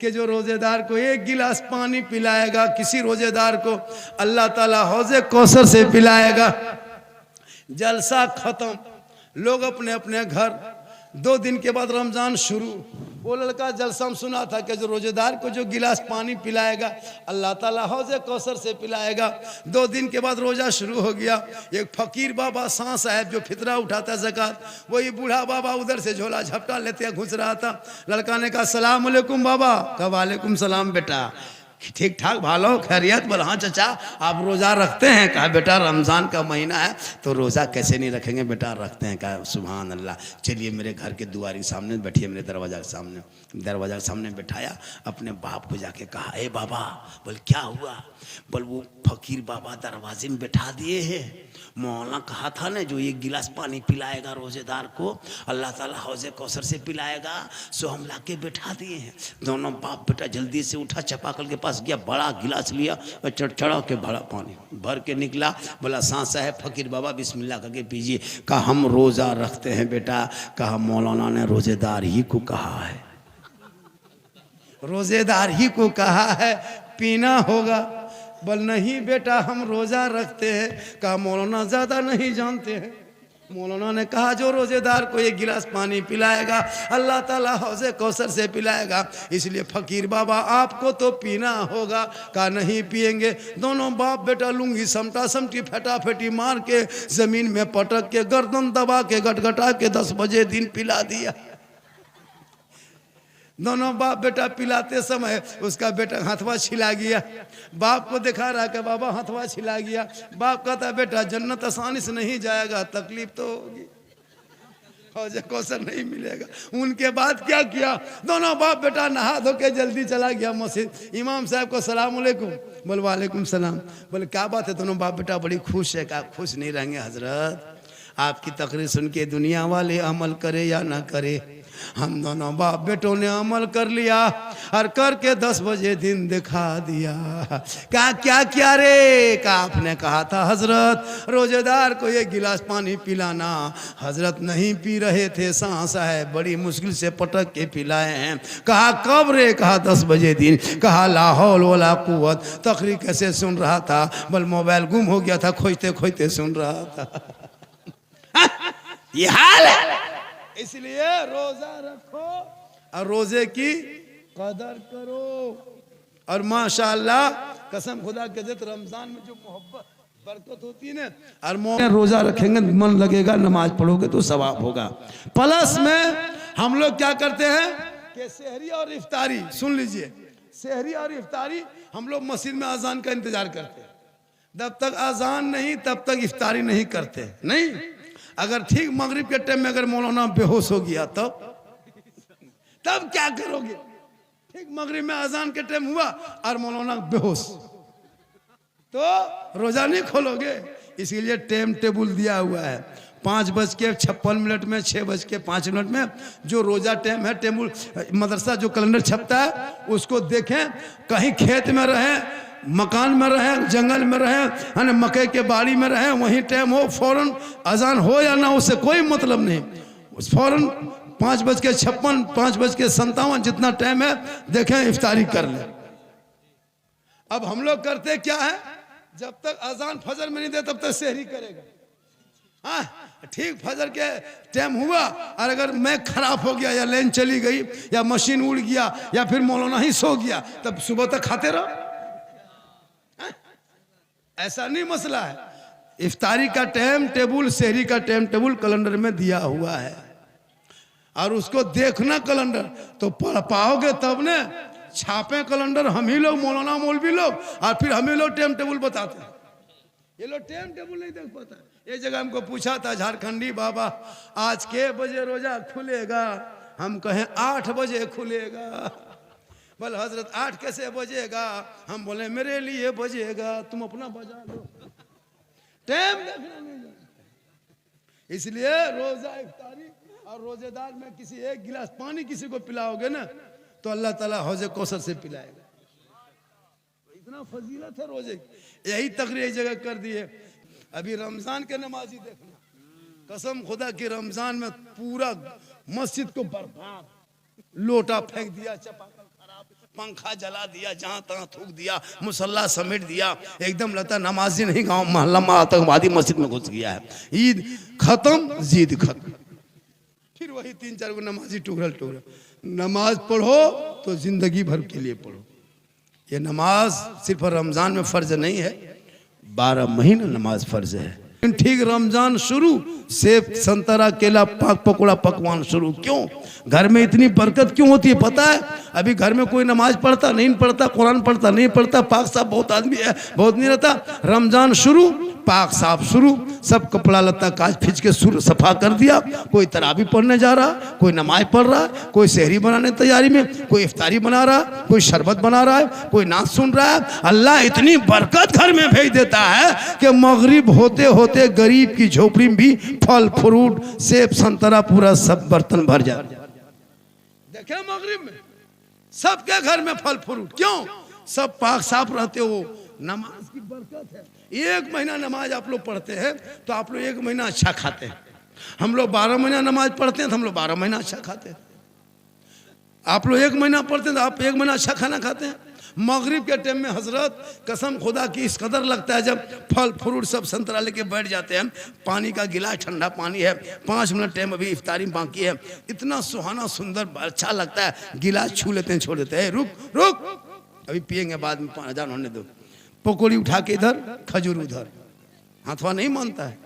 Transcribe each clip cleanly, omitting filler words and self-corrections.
कि जो रोजेदार को एक गिलास पानी पिलाएगा, किसी रोजेदार को अल्लाह ताला हौजे कौसर से पिलाएगा। जलसा खत्म, लोग अपने अपने घर। 2 दिन के बाद रमजान शुरू। वो लड़का जलसा में सुना था कि जो रोजेदार को जो गिलास पानी पिलाएगा अल्लाह ताला हौजे कौसर से पिलाएगा। 2 दिन के बाद रोजा शुरू हो गया। एक फकीर बाबा शाह साहब जो फितरा उठाता ज़कात, वही बूढ़ा बाबा उधर से झोला झपटा लेते घुस रहा था। लड़का ने कहा सलाम अलैकुम बाबा। कहा वालेकुम सलाम बेटा, ठीक ठाक भालो खैरियत? बोला हाँ चाचा आप रोज़ा रखते हैं? कहा बेटा रमज़ान का महीना है तो रोज़ा कैसे नहीं रखेंगे बेटा, रखते हैं। कहा सुभान अल्लाह, चलिए मेरे घर के दुआरी के सामने बैठिए, मेरे दरवाज़ा के सामने। दरवाज़ा के सामने बैठाया, अपने बाप को जाके कहा ए बाबा। बोल क्या हुआ? बोल वो फकीर बाबा दरवाजे में बैठा दिए हैं, मौलाना कहा था ना जो 1 गिलास पानी पिलाएगा रोजेदार को अल्लाह ताला हौजे कौसर से पिलाएगा, सो हम ला के बैठा दिए हैं। दोनों बाप बेटा जल्दी से उठा, चपाकल के पास गया, बड़ा गिलास लिया और चढ़ा के भरा पानी भर के निकला। बोला सांस है फकीर बाबा बिस्मिल्लाह करके पीजिए। कहा हम रोज़ा रखते हैं बेटा। कहा मौलाना ने रोजेदार ही को कहा है, रोजेदार ही को कहा है पीना होगा। बोल नहीं बेटा हम रोज़ा रखते हैं। कहा मौलाना ज़्यादा नहीं जानते हैं। मौलाना ने कहा जो रोजेदार को 1 गिलास पानी पिलाएगा अल्लाह ताला हौजे कौसर से पिलाएगा, इसलिए फकीर बाबा आपको तो पीना होगा। कहा नहीं पिएंगे। दोनों बाप बेटा लुंगी समटा समटी फटाफटी मार के ज़मीन में पटक के गर्दन दबा के गटगटा के 10 बजे दिन पिला दिया। दोनों बाप बेटा पिलाते समय उसका बेटा हथवा छिला गया। बाप को दिखा रहा कि बाबा हथवा छिला गया। बाप कहता बेटा जन्नत आसानी से नहीं जाएगा, तकलीफ तो होगी, हौजे कौसर नहीं मिलेगा। उनके बाद क्या किया? दोनों बाप बेटा नहा धो के जल्दी चला गया मस्जिद। इमाम साहब को सलाम अलैकुम। बोल वालेकुम सलाम। बोले क्या बात है? दोनों बाप बेटा बड़ी खुश है। कहा खुश नहीं रहेंगे हजरत, आपकी तकरीर सुन के दुनिया वाले अमल करे या ना करे, हम दोनों बाप बेटों ने अमल कर लिया और करके 10 बजे दिन दिखा दिया। क्या क्या क्या रे? का आपने कहा था हजरत रोजेदार को 1 गिलास पानी पिलाना, हजरत नहीं पी रहे थे, सांस है बड़ी मुश्किल से पटक के पिलाए हैं। कहा कब रे? कहा 10 बजे दिन। कहा ला हौल वला कुव्वत। तकरीर कैसे सुन रहा था? बोल मोबाइल गुम हो गया था, खोजते खोजते सुन रहा था। ये हाल है, इसलिए रोजा रखो और रोजे की कदर करो। और माशाअल्लाह कसम खुदा के जित रमजान में जो मोहब्बत बरकत होती है ना, और रोजा रखेंगे मन लगेगा, नमाज पढ़ोगे तो सवाब होगा। प्लस में हम लोग क्या करते हैं कि सहरी और इफ्तारी, सुन लीजिए, सहरी और इफ्तारी हम लोग मस्जिद में अजान का इंतजार करते हैं। जब तक अजान नहीं तब तक इफ्तारी नहीं करते। नहीं, अगर ठीक मगरिब के टाइम में अगर मौलाना बेहोश हो गया तब क्या करोगे? ठीक मगरिब में अजान के टाइम हुआ और मौलाना बेहोश, तो रोजा नहीं खोलोगे। इसीलिए टाइम टेबल दिया हुआ है 5:56 में, 6:05 में जो रोजा टाइम है। टेबल मदरसा जो कैलेंडर छपता है उसको देखें, कहीं खेत में रहें, मकान में रहें, जंगल में रहें, है मकई के बाड़ी में रहें, वहीं टाइम हो फौरन अजान हो या ना उससे कोई मतलब नहीं। फौरन 5:56, 5:57 जितना टाइम है देखें इफ्तारी कर लें। अब हम लोग करते क्या है, जब तक अजान फजर में नहीं दे तब तक सहरी करेगा। हाँ ठीक फजर के टाइम हुआ और अगर मैं खराब हो गया या लाइन चली गई या मशीन उड़ गया या फिर मौलाना ही सो गया तब सुबह तक खाते रहो। ऐसा नहीं मसला है। इफ्तारी का टाइम टेबल, सहरी का टाइम टेबल कैलेंडर में दिया हुआ है और उसको देखना कैलेंडर तो पढ़ पाओगे तब ने। छापे कैलेंडर हम ही लोग, मौलाना मौलवी लोग, और फिर हम ही लोग टाइम टेबल बताते हैं। ये लोग टाइम टेबल नहीं देख पाता। ये जगह हमको पूछा था झारखंडी बाबा आज के बजे रोजा खुलेगा? हम कहें 8 बजे खुलेगा। बोल हजरत 8 कैसे बजेगा? हम बोले मेरे लिए बजेगा, तुम अपना बजा लो, टाइम देखना नहीं। इसलिए रोजा इफ्तारी और रोजेदार में किसी 1 गिलास पानी किसी को पिलाओगे ना तो अल्लाह ताला हौजे कौसर से पिलाएगा। इतना फजीलत है रोजे, यही तकरीर एक जगह कर दिए। अभी रमजान के नमाजी देखना, कसम खुदा की रमजान में पूरा मस्जिद को बर्बाद, लोटा फेंक दिया, चपाकल खराब, पंखा जला दिया, जहां तहां थूक दिया, मुसल्ला समेट दिया, एकदम लगता नमाजी नहीं, गांव मोहल्ला में आतंकवादी मस्जिद में घुस गया है। ईद खत्म, जीद खत्म, फिर वही 3-4 को नमाजी टुकड़ल टुकड़ल। नमाज पढ़ो तो जिंदगी भर के लिए पढ़ो। ये नमाज सिर्फ रमजान में फर्ज नहीं है, 12 महीने नमाज फर्ज है। ठीक रमजान शुरू, सेब संतरा केला पाक पकौड़ा पकवान शुरू। क्यों? घर में इतनी बरकत क्यों होती है पता है? अभी घर में कोई नमाज पढ़ता नहीं पढ़ता, कुरान पढ़ता नहीं पढ़ता, पाक साफ बहुत आदमी है, बहुत नहीं रहता। रमजान शुरू, पाक साफ शुरू, सब कपड़ा लत्ता काज खींच के सुर सफा कर दिया। कोई तरावी पढ़ने जा रहा, कोई नमाज पढ़ रहा, कोई सहरी बनाने तैयारी में, कोई इफ्तारी बना रहा, कोई शरबत बना रहा है, कोई नाच सुन रहा है। अल्लाह इतनी बरकत घर में भेज देता है कि मगरिब होते होते गरीब की झोपड़ी में भी फल फ्रूट सेब संतरा पूरा सब बर्तन भर जाता। देखे मगरिब में सबके घर में फल फ्रूट। क्यों? सब पाक साफ रहते हो। नमाज की बरकत है। 1 महीना नमाज आप लोग पढ़ते हैं तो आप लोग 1 महीना अच्छा खाते हैं। हम लोग 12 महीना नमाज पढ़ते हैं तो हम लोग 12 महीना अच्छा खाते हैं। आप लोग 1 महीना पढ़ते हैं तो आप 1 महीना अच्छा खाना खाते हैं। मगरिब के टाइम में हजरत कसम खुदा की इस कदर लगता है, जब फल फ्रूट सब संतरा लेके बैठ जाते हैं, पानी का गिलास ठंडा पानी है, 5 मिनट टाइम अभी इफ्तारी बाकी है, इतना सुहाना सुंदर अच्छा लगता है। गिलास छू लेते हैं, छोड़ देते हैं, रुक रुक अभी पियेंगे बाद में, अजान होने दो। पकौड़ी उठा के इधर, खजूर उधर, हाथवा नहीं मानता है,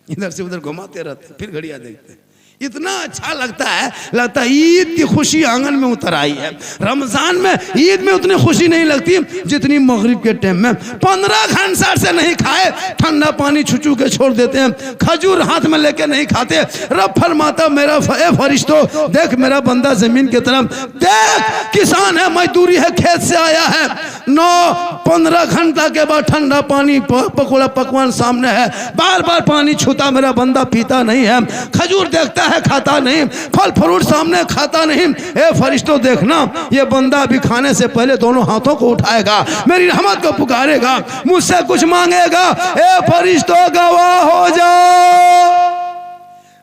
इधर से उधर घुमाते रहते, फिर घड़िया देखते। इतना अच्छा लगता है, लगता है ईद की खुशी आंगन में उतर आई है। रमजान में ईद में उतनी खुशी नहीं लगती जितनी मगरिब के टाइम में। 15 घंटा से नहीं खाए, ठंडा पानी छुचू के छोड़ देते हैं, खजूर हाथ में लेके नहीं खाते। रब फरमाता मेरा फरिश्तो देख मेरा बंदा जमीन की तरफ देख, किसान है, मजदूरी है, खेत से आया है, 9-15 घंटा के बाद ठंडा पानी पकौड़ा पकवान सामने है, बार बार पानी छूता मेरा बंदा पीता नहीं है, खजूर देखता है खाता नहीं, फल फ्रूट सामने खाता नहीं। ए फरिश्तों देखना, ये बंदा अभी खाने से पहले दोनों हाथों को उठाएगा, मेरी रहमत को पुकारेगा, मुझसे कुछ मांगेगा। ए फरिश्तों गवाह हो जाओ,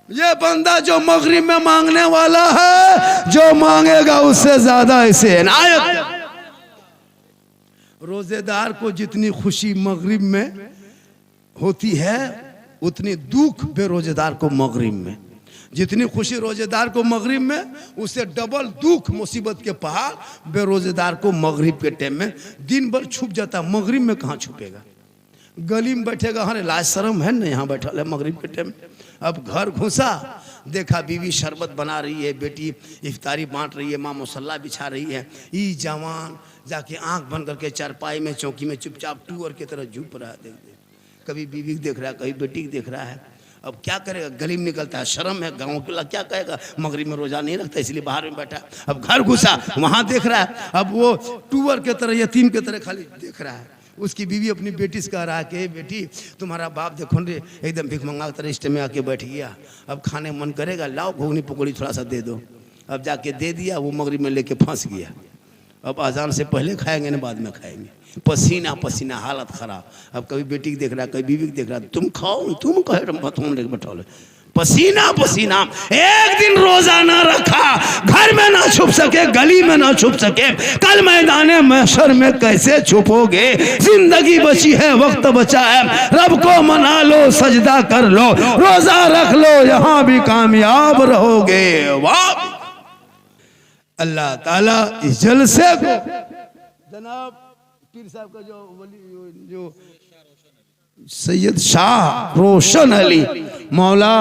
ये बंदा जो मगरिब में मांगने वाला है, जो मांगेगा उससे ज्यादा इसे इनायत। रोजेदार को जितनी खुशी मगरिब में होती है उतनी दुख बेरोजेदार को मगरिब में। जितनी खुशी रोजेदार को मगरिब में, उससे डबल दुख मुसीबत के पहाड़ बेरोजेदार को मगरिब के टाइम में। दिन भर छुप जाता, मगरिब में कहाँ छुपेगा? गली में बैठेगा, हाँ लाज शर्म है ना, यहाँ बैठा है मगरिब के टाइम। अब घर घुसा, देखा बीवी शरबत बना रही है, बेटी इफ्तारी बांट रही है, माँ मुसल्ला बिछा रही है, ई जवान जाके आंख बंद करके चारपाई में चौकी में चुपचाप टूअर की तरह झुप रहा है। कभी बीवी देख रहा है, कभी बेटी देख रहा है। अब क्या करेगा? गली में निकलता है, शर्म है, गाँव के क्या कहेगा? मगरिब में रोजा नहीं रखता इसलिए बाहर में बैठा। अब घर घुसा, वहाँ देख रहा है, अब वो टूअर के तरह यतीम के तरह खाली देख रहा है। उसकी बीवी अपनी बेटी से कह रहा है कि बेटी तुम्हारा बाप देखो रे एकदम भिख मंगा तरह इष्ट में आके बैठ गया, अब खाने मन करेगा, लाओ घुगनी पकौड़ी थोड़ा सा दे दो। अब जाके दे दिया, वो मगरिब में लेके फंस गया। अब अजान से पहले खाएंगे ना बाद में खाएंगे, पसीना पसीना हालत खराब। अब कभी बेटी को देख रहा है, कभी बीवी को देख रहा है, तुम खाओ, तुम कहे तुम लेके बैठो, पसीना पसीना। एक दिन रोजा ना रखा, घर में ना छुप सके, गली में ना छुप सके, कल मैदान महशर में कैसे छुपोगे? जिंदगी बची है, वक्त बचा है, रब को मना लो, सजदा कर लो, रोजा रख लो, यहाँ भी कामयाब रहोगे। वाह! अल्लाह ताला इस जलसे को जनाब पीर साहब का जो सैयद शाह रोशन अली, मौला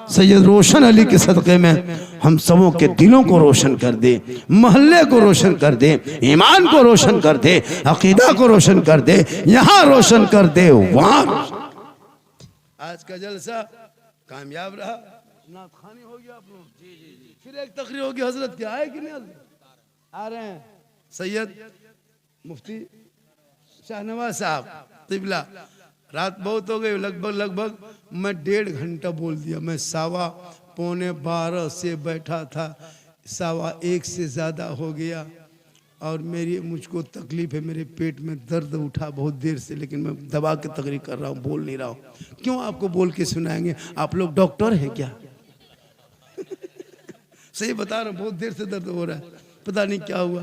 सैयद रोशन अली के सदक़े में हम सबों के दिलों को रोशन कर दे, मोहल्ले को रोशन कर दे, ईमान को रोशन कर दे, अकीदा को रोशन कर दे, यहाँ रोशन कर दे, वहाँ। आज का जलसा कामयाब रहा, नात खानी हो गया आप लोग, फिर एक तकरीर होगी। हजरत क्या है कि नहीं आ रहे हैं? सैयद मुफ्ती शाहनवाज साहब तिबला। रात बहुत हो गई, लगभग मैं 1.5 घंटा बोल दिया। मैं 12:15 से बैठा था, 1:15 से ज़्यादा हो गया। और मुझको तकलीफ है, मेरे पेट में दर्द उठा बहुत देर से, लेकिन मैं दबा के तकरीर कर रहा हूँ, बोल नहीं रहा हूँ। क्यों आपको बोल के सुनाएंगे? आप लोग डॉक्टर हैं क्या? सही बता रहा हूँ, बहुत देर से दर्द हो रहा है, पता नहीं क्या हुआ।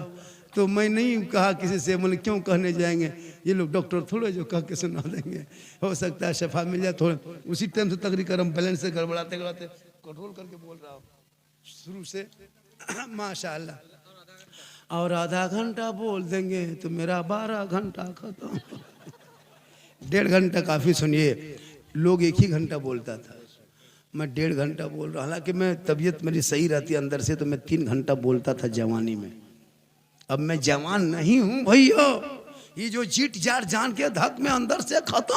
तो मैं नहीं कहा किसी से, बोले क्यों कहने जाएंगे, ये लोग डॉक्टर थोड़े जो कह के सुना देंगे, हो सकता है शफा मिल जाए थोड़े। उसी टाइम से तकरीर करम बैलेंस से गड़बड़ाते गड़बड़ाते कंट्रोल करके बोल रहा हूँ शुरू से माशाल्लाह। और आधा घंटा बोल देंगे तो मेरा 12 घंटा खत्म। 1.5 घंटा काफ़ी। सुनिए, लोग 1 ही घंटा बोलता था, मैं 1.5 घंटा बोल रहा। हालांकि मैं तबीयत मेरी सही रहती अंदर से, तो मैं 3 घंटा बोलता था जवानी में। अब मैं जवान नहीं हूं भैया, ये जो जीट जार जान के धक में अंदर से खत्म।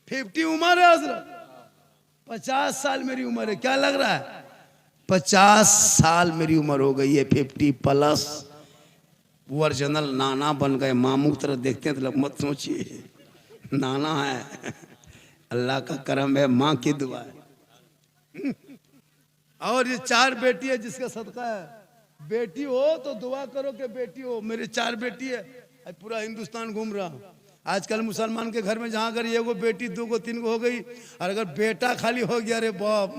50 उम्र है हजरत, 50 साल मेरी उम्र है। क्या लग रहा है? 50 साल मेरी उम्र हो गई है, 50+। ओरिजिनल नाना बन गए। मामू की तरह देखते हैं तो मत सोचिए नाना है, अल्लाह का करम है, माँ की दुआ है। और ये 4 बेटी है जिसका सदका है। बेटी हो तो दुआ करो कि बेटी हो। मेरे 4 बेटी है, पूरा हिंदुस्तान घूम रहा हूँ। आजकल मुसलमान के घर में जहाँ अगर 1 बेटी 2 3 हो गई, और अगर बेटा खाली हो गया, अरे बाप,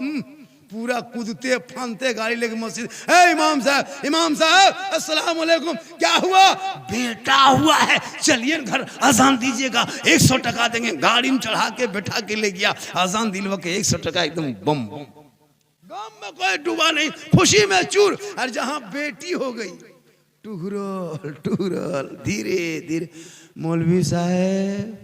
पूरा कूदते फानते गाड़ी लेके मस्जिद। इमाम साहब अस्सलाम वालेकुम, क्या हुआ? बेटा हुआ है, चलिए घर अजान दीजिएगा, 100 टका देंगे। गाड़ी में चढ़ा के बैठा के ले गया, अजान दिलवा के 100 टका एकदम बम बम। गम में कोई डूबा नहीं, खुशी में चूर। और जहाँ बेटी हो गई, टुहरल टुहरल, धीरे धीरे। मौलवी साहब,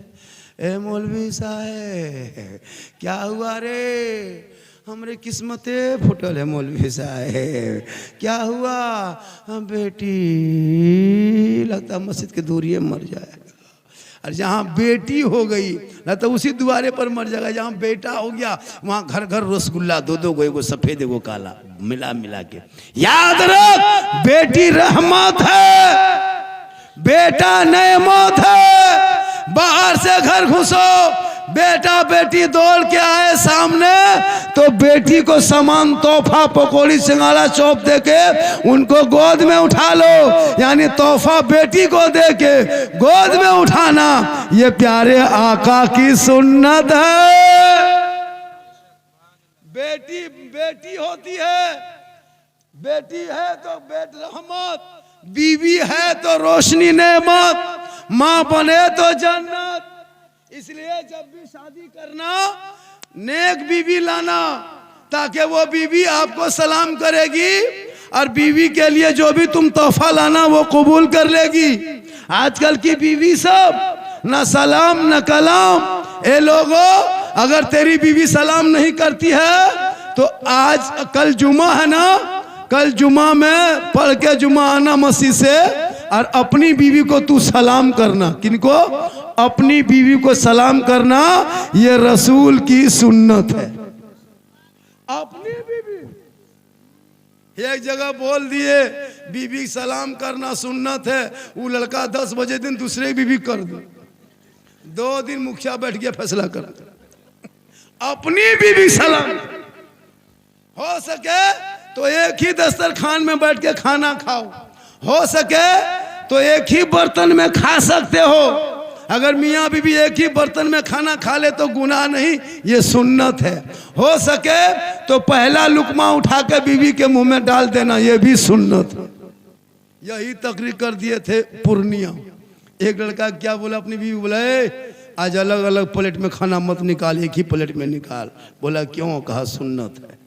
मौलवी साहब क्या हुआ रे? हमरे किस्मते फुटल है मौलवी साहब, क्या हुआ? बेटी, लगता मस्जिद के दूरिये मर जाएगा। और जहाँ बेटी हो गई ना तो उसी द्वारे पर मर जाएगा। जहाँ बेटा हो गया वहाँ घर घर रसगुल्ला, 2 गो, एगो सफेद एगो काला, मिला मिला के। याद रख, बेटी रहमत है, बेटा नेमत है। बाहर से घर घुसो, बेटा बेटी दौड़ के आए सामने, तो बेटी को सामान, तोहफा, पकौड़ी, सिंगाड़ा, चौप देके उनको गोद में उठा लो। यानी तोहफा बेटी को देके गोद में उठाना, ये प्यारे आका की सुन्नत है। बेटी बेटी होती है, बेटी है तो बेट रहमत, बीवी है तो रोशनी नेमत, माँ बने तो जन्नत। इसलिए जब भी शादी करना, नेक बीवी लाना, ताकि वो बीवी आपको सलाम करेगी, और बीवी के लिए जो भी तुम तोहफा लाना वो कबूल कर लेगी। आजकल की बीवी सब न सलाम न कलाम। ए लोगों, अगर तेरी बीवी सलाम नहीं करती है तो आज कल जुमा है ना, कल जुमा में पढ़ के जुमा आना मस्जिद से, और अपनी बीवी को तू सलाम करना। किनको? अपनी बीवी को सलाम करना, ये रसूल की सुन्नत है। अपनी बीवी, एक जगह बोल दिए बीवी सलाम करना सुन्नत है, वो लड़का 10 बजे दिन दूसरे बीवी कर दो। 2 दिन मुखिया बैठ गया फैसला कर, अपनी बीवी सलाम। हो सके तो एक ही दस्तरखान में बैठ के खाना खाओ, हो सके तो एक ही बर्तन में खा सकते हो। अगर मियाँ बीवी एक ही बर्तन में खाना खा ले तो गुनाह नहीं, ये सुन्नत है। हो सके तो पहला लुकमा उठा के बीवी के मुंह में डाल देना, ये भी सुन्नत है। यही तकरीर कर दिए थे पूर्णिया। एक लड़का क्या बोला अपनी बीवी, बोला आज अलग अलग प्लेट में खाना मत निकाल, एक ही प्लेट में निकाल। बोला क्यों? कहा सुन्नत है।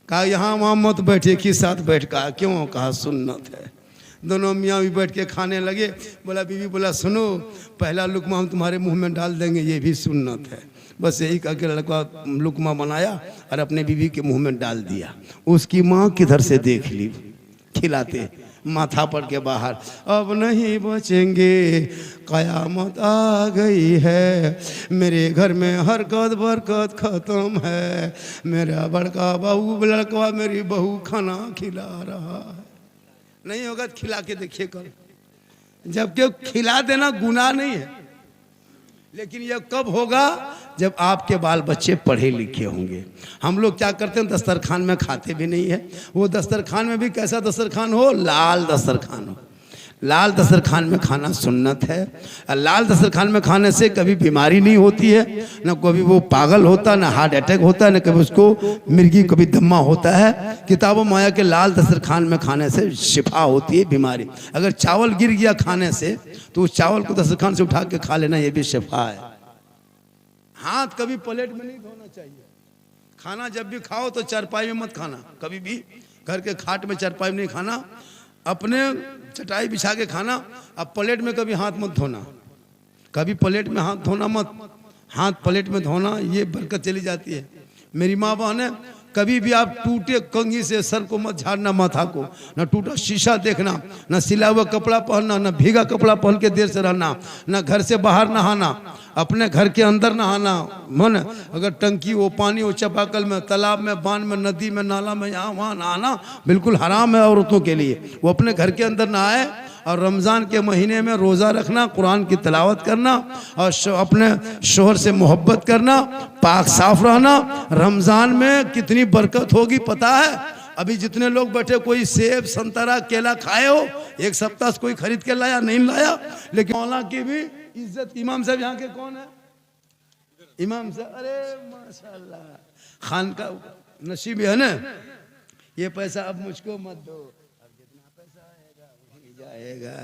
कहा यहाँ वहाँ मत बैठ, एक ही साथ बैठ। कहा क्यों? कहा सुन्नत है। दोनों मियाँ भी बैठ के खाने लगे। बोला बीवी, बोला सुनो, पहला लुकमा हम तुम्हारे मुंह में डाल देंगे, ये भी सुन्नत है। बस यही कह के लड़का लुकमा बनाया और अपने बीवी के मुंह में डाल दिया। उसकी माँ किधर से देख ली, खिलाते माथा पड़ के बाहर, अब नहीं बचेंगे, कयामत आ गई है, मेरे घर में हरकत बरकत खत्म है, मेरा बड़का बहू लड़का मेरी बहू खाना खिला रहा है। नहीं होगा तो खिला के देखिए कर। जबकि खिला देना गुनाह नहीं है, लेकिन यह कब होगा? जब आपके बाल बच्चे पढ़े लिखे होंगे। हम लोग क्या करते हैं, दस्तरखान में खाते भी नहीं है। वो दस्तरखान में भी कैसा दस्तरखान हो? लाल दस्तरखान हो। लाल दस्तरखान में खाना सुन्नत है। लाल दस्तरखान में खाने से कभी बीमारी नहीं होती है, न कभी वो पागल होता, न हार्ट अटैक होता है, न कभी उसको मिर्गी कभी दम्मा होता है। किताबों में आया कि लाल दस्तरखान में खाने से शिफा होती है बीमारी। अगर चावल गिर गया खाने से तो उस चावल को दस्तरखान से उठा के खा लेना, ये भी शिफा है। हाथ कभी प्लेट में नहीं धोना चाहिए। खाना जब भी खाओ तो चारपाई में मत खाना, कभी भी घर के खाट में चारपाई में नहीं खाना, अपने चटाई बिछा के खाना। अब प्लेट में कभी हाथ मत धोना, कभी प्लेट में हाथ धोना मत। हाथ प्लेट में धोना ये बरकत चली जाती है। मेरी माँ बहन है, कभी भी आप टूटे कंघी से सर को मत झाड़ना, माथा को, न टूटा शीशा देखना, न सिला हुआ कपड़ा पहनना, न भीगा कपड़ा पहन के देर से रहना, न घर से बाहर नहाना, अपने घर के अंदर नहाना। मन अगर टंकी हो, पानी हो, चापाकल में, तालाब में, बांध में, नदी में, नाला में, यहाँ वहाँ नहाना बिल्कुल हराम है औरतों के लिए। वो अपने घर के अंदर नहाए। और रमज़ान के महीने में रोज़ा रखना, कुरान की तिलावत करना और अपने शोहर से मोहब्बत करना, पाक साफ रहना। रमज़ान में कितनी बरकत होगी पता है? अभी जितने लोग बैठे, कोई सेब संतरा केला खाए हो, एक सप्ताह से कोई खरीद के लाया नहीं लाया, लेकिन मौला की भी इज्जत। इमाम साहब यहाँ के कौन है? इमाम साहब, अरे माशाल्लाह, खान का नसीब है ना। ये पैसा अब मुझको मत दो, अब जितना पैसा आएगा वही जाएगा।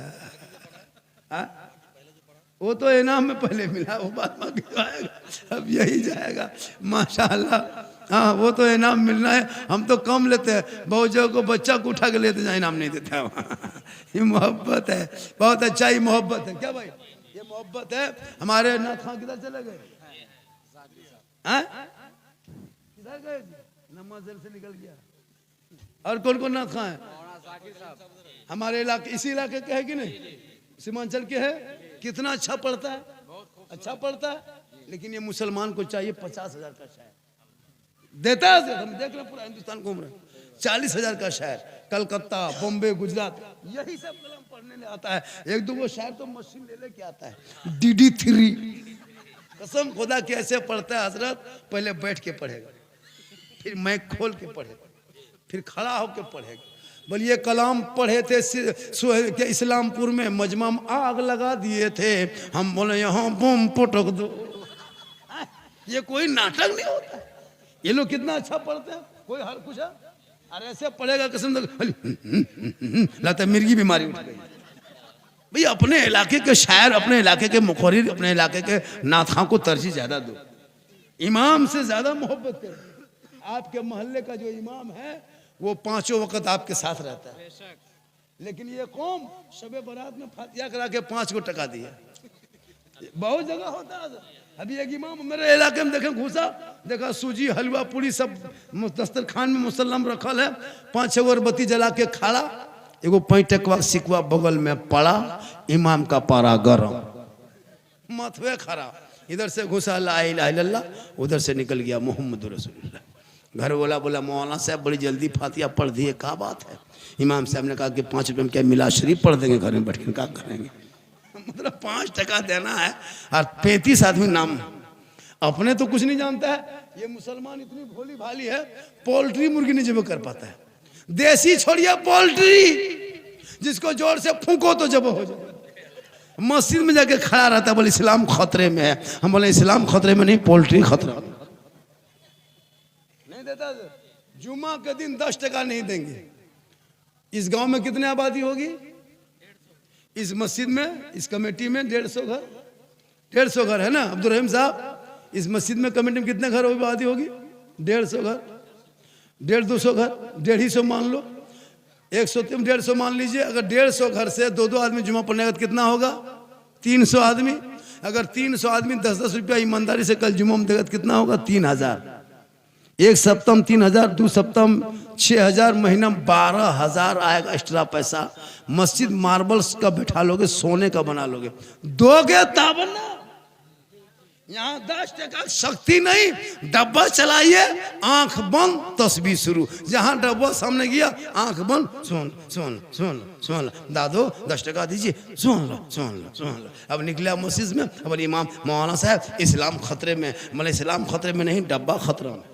वो तो इनाम में पहले मिला, वो बाद में आएगा, अब यही जाएगा। माशाल्लाह, हाँ वो तो इनाम मिलना है। हम तो कम लेते हैं, बहुत जगह को बच्चा को उठा के लेते हैं, इनाम नहीं देते हैं। ये मोहब्बत है, बहुत अच्छा ही मोहब्बत है। क्या भाई, ये मोहब्बत है। हमारे नाथ खां किधर चले गए? किधर गए? नमाज से निकल गया। और कौन कौन नाथ खां है? हमारे इलाके, इसी इलाके के है कि नहीं? सीमांचल के है। कितना अच्छा पढ़ता है, अच्छा पढ़ता है। लेकिन ये मुसलमान को चाहिए 50,000 का शायर देता है। हम देख रहे पूरा हिंदुस्तान घूम रहे, 40,000 का शायर, कलकत्ता, बॉम्बे, गुजरात, यही सब कलम पढ़ने ले आता है। एक दो वो शायर तो मशीन ले लेके आता है, DD3। कसम खुदा के ऐसे पढ़ता है हजरत, पहले बैठ के पढ़ेगा, फिर मैक खोल के पढ़ेगा, फिर खड़ा होके पढ़ेगा। बोलिए कलाम पढ़े थे के इस्लामपुर में, मजमा में आग लगा दिए थे, हम बोले यहाँ बम पटक दो। ये कोई नाटक नहीं होता है। ये लोग कितना अच्छा पढ़ते हैं, कोई हर कुछ है। अरे ऐसे पढ़ेगा कसम लगता है मिर्गी बीमारी उठ गई। भाई अपने इलाके के शायर, अपने इलाके के मुखर्रिर, अपने इलाके के नाथां को तरजीह ज्यादा दो, इमाम से ज्यादा मोहब्बत करो। आपके मोहल्ले का जो इमाम है वो 5 वक्त आपके साथ रहता है, लेकिन ये कौम शबे बारात में फातिहा करा के 5 को टका दिया। बहुत जगह होता है। अभी एक इमाम मेरे इलाके में देखे घुसा, देखा सूजी हलवा पूरी सब दस्तरखान में मुसल्लम रखल है, 5-6 अगरबत्ती जला के खड़ा, एगो पैंटकवा सिकवा बगल में पड़ा, इमाम का पारा गरम, माथवे खड़ा। इधर से घुसा ला इलाहा इल्लल्लाह, उधर से निकल गया मोहम्मद रसूलुल्लाह। घर वाला बोला मौलाना साहब बड़ी जल्दी फातिहा पढ़ दिए, क्या बात है? इमाम साहब ने कहा कि 5 रुपये में क्या मिला शरीफ पढ़ देंगे, घर में बैठ के क्या करेंगे? मतलब 5 टका देना है और 35 आदमी नाम। अपने तो कुछ नहीं जानता है। ये मुसलमान इतनी भोली भाली है, पोल्ट्री मुर्गी नहीं जब कर पाता है। देसी छोड़िए पोल्ट्री, जिसको जोर से फूको तो जब हो जाए। मस्जिद में जाके खड़ा रहता, बोले इस्लाम खतरे में है। हम बोले इस्लाम खतरे में नहीं, पोल्ट्री खतरा नहीं देता। जुमा के दिन 10 टका नहीं देंगे। इस गांव में कितनी आबादी होगी? इस मस्जिद में, इस कमेटी में 150 घर, 150 घर है ना अब्दुल रहीम साहब? इस मस्जिद में कमेटी में कितने घर आबादी होगी? 150 घर, 150-200 घर, 150 मान लो, 100 150 मान लीजिए। अगर 150 घर से 2-2 आदमी जुमा पढ़ने का कितना होगा? 300 आदमी। अगर 300 आदमी 10-10 रुपया ईमानदारी से कल जुमा में देगा कितना होगा? 3000। एक सप्ताह में 3000, 2 सप्ताह में 6000, महीना में 12000 आएगा एक्स्ट्रा पैसा। मस्जिद मार्बल्स का बैठा लोगे, सोने का बना लोगे, दोगे तब ना। यहाँ 10 टका शक्ति नहीं, डब्बा चलाइए, आंख बंद तस्बीह शुरू। जहाँ डब्बा सामने गया आंख बंद, सुन सुन सुन सुन दादो 10 टका दीजिए, सुन लो सुन लो सुन लो। अब निकला मस्जिद में, अब इमाम मौलाना साहब इस्लाम खतरे में। मतलब इस्लाम खतरे में नहीं, डब्बा खतरा में।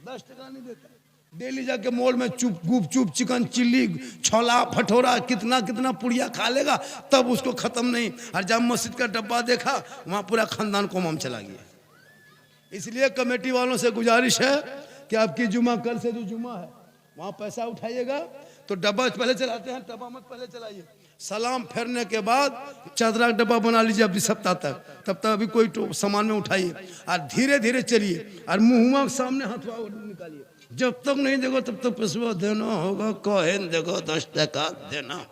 10 टका नहीं देता। डेली जाके मॉल में चुप गुप चुप चिकन चिल्ली छोला भटोरा कितना कितना पुड़िया खा लेगा, तब उसको खत्म नहीं। और जब मस्जिद का डब्बा देखा वहाँ पूरा खानदान कोमाम चला गया। इसलिए कमेटी वालों से गुजारिश है कि आपकी जुमा कल से जो जुमा है वहाँ पैसा उठाइएगा तो डब्बा पहले चलाते हैं, डब्बा मत पहले चलाइए। सलाम फेरने के बाद चादरा का डब्बा बना लीजिए अभी सप्ताह तक, तब तक अभी कोई सामान में उठाइए और धीरे धीरे चलिए और मुँह सामने हथवा निकालिए। जब तक नहीं देखो तब तक पैसा देना होगा, कहें देखो 10 टका देना।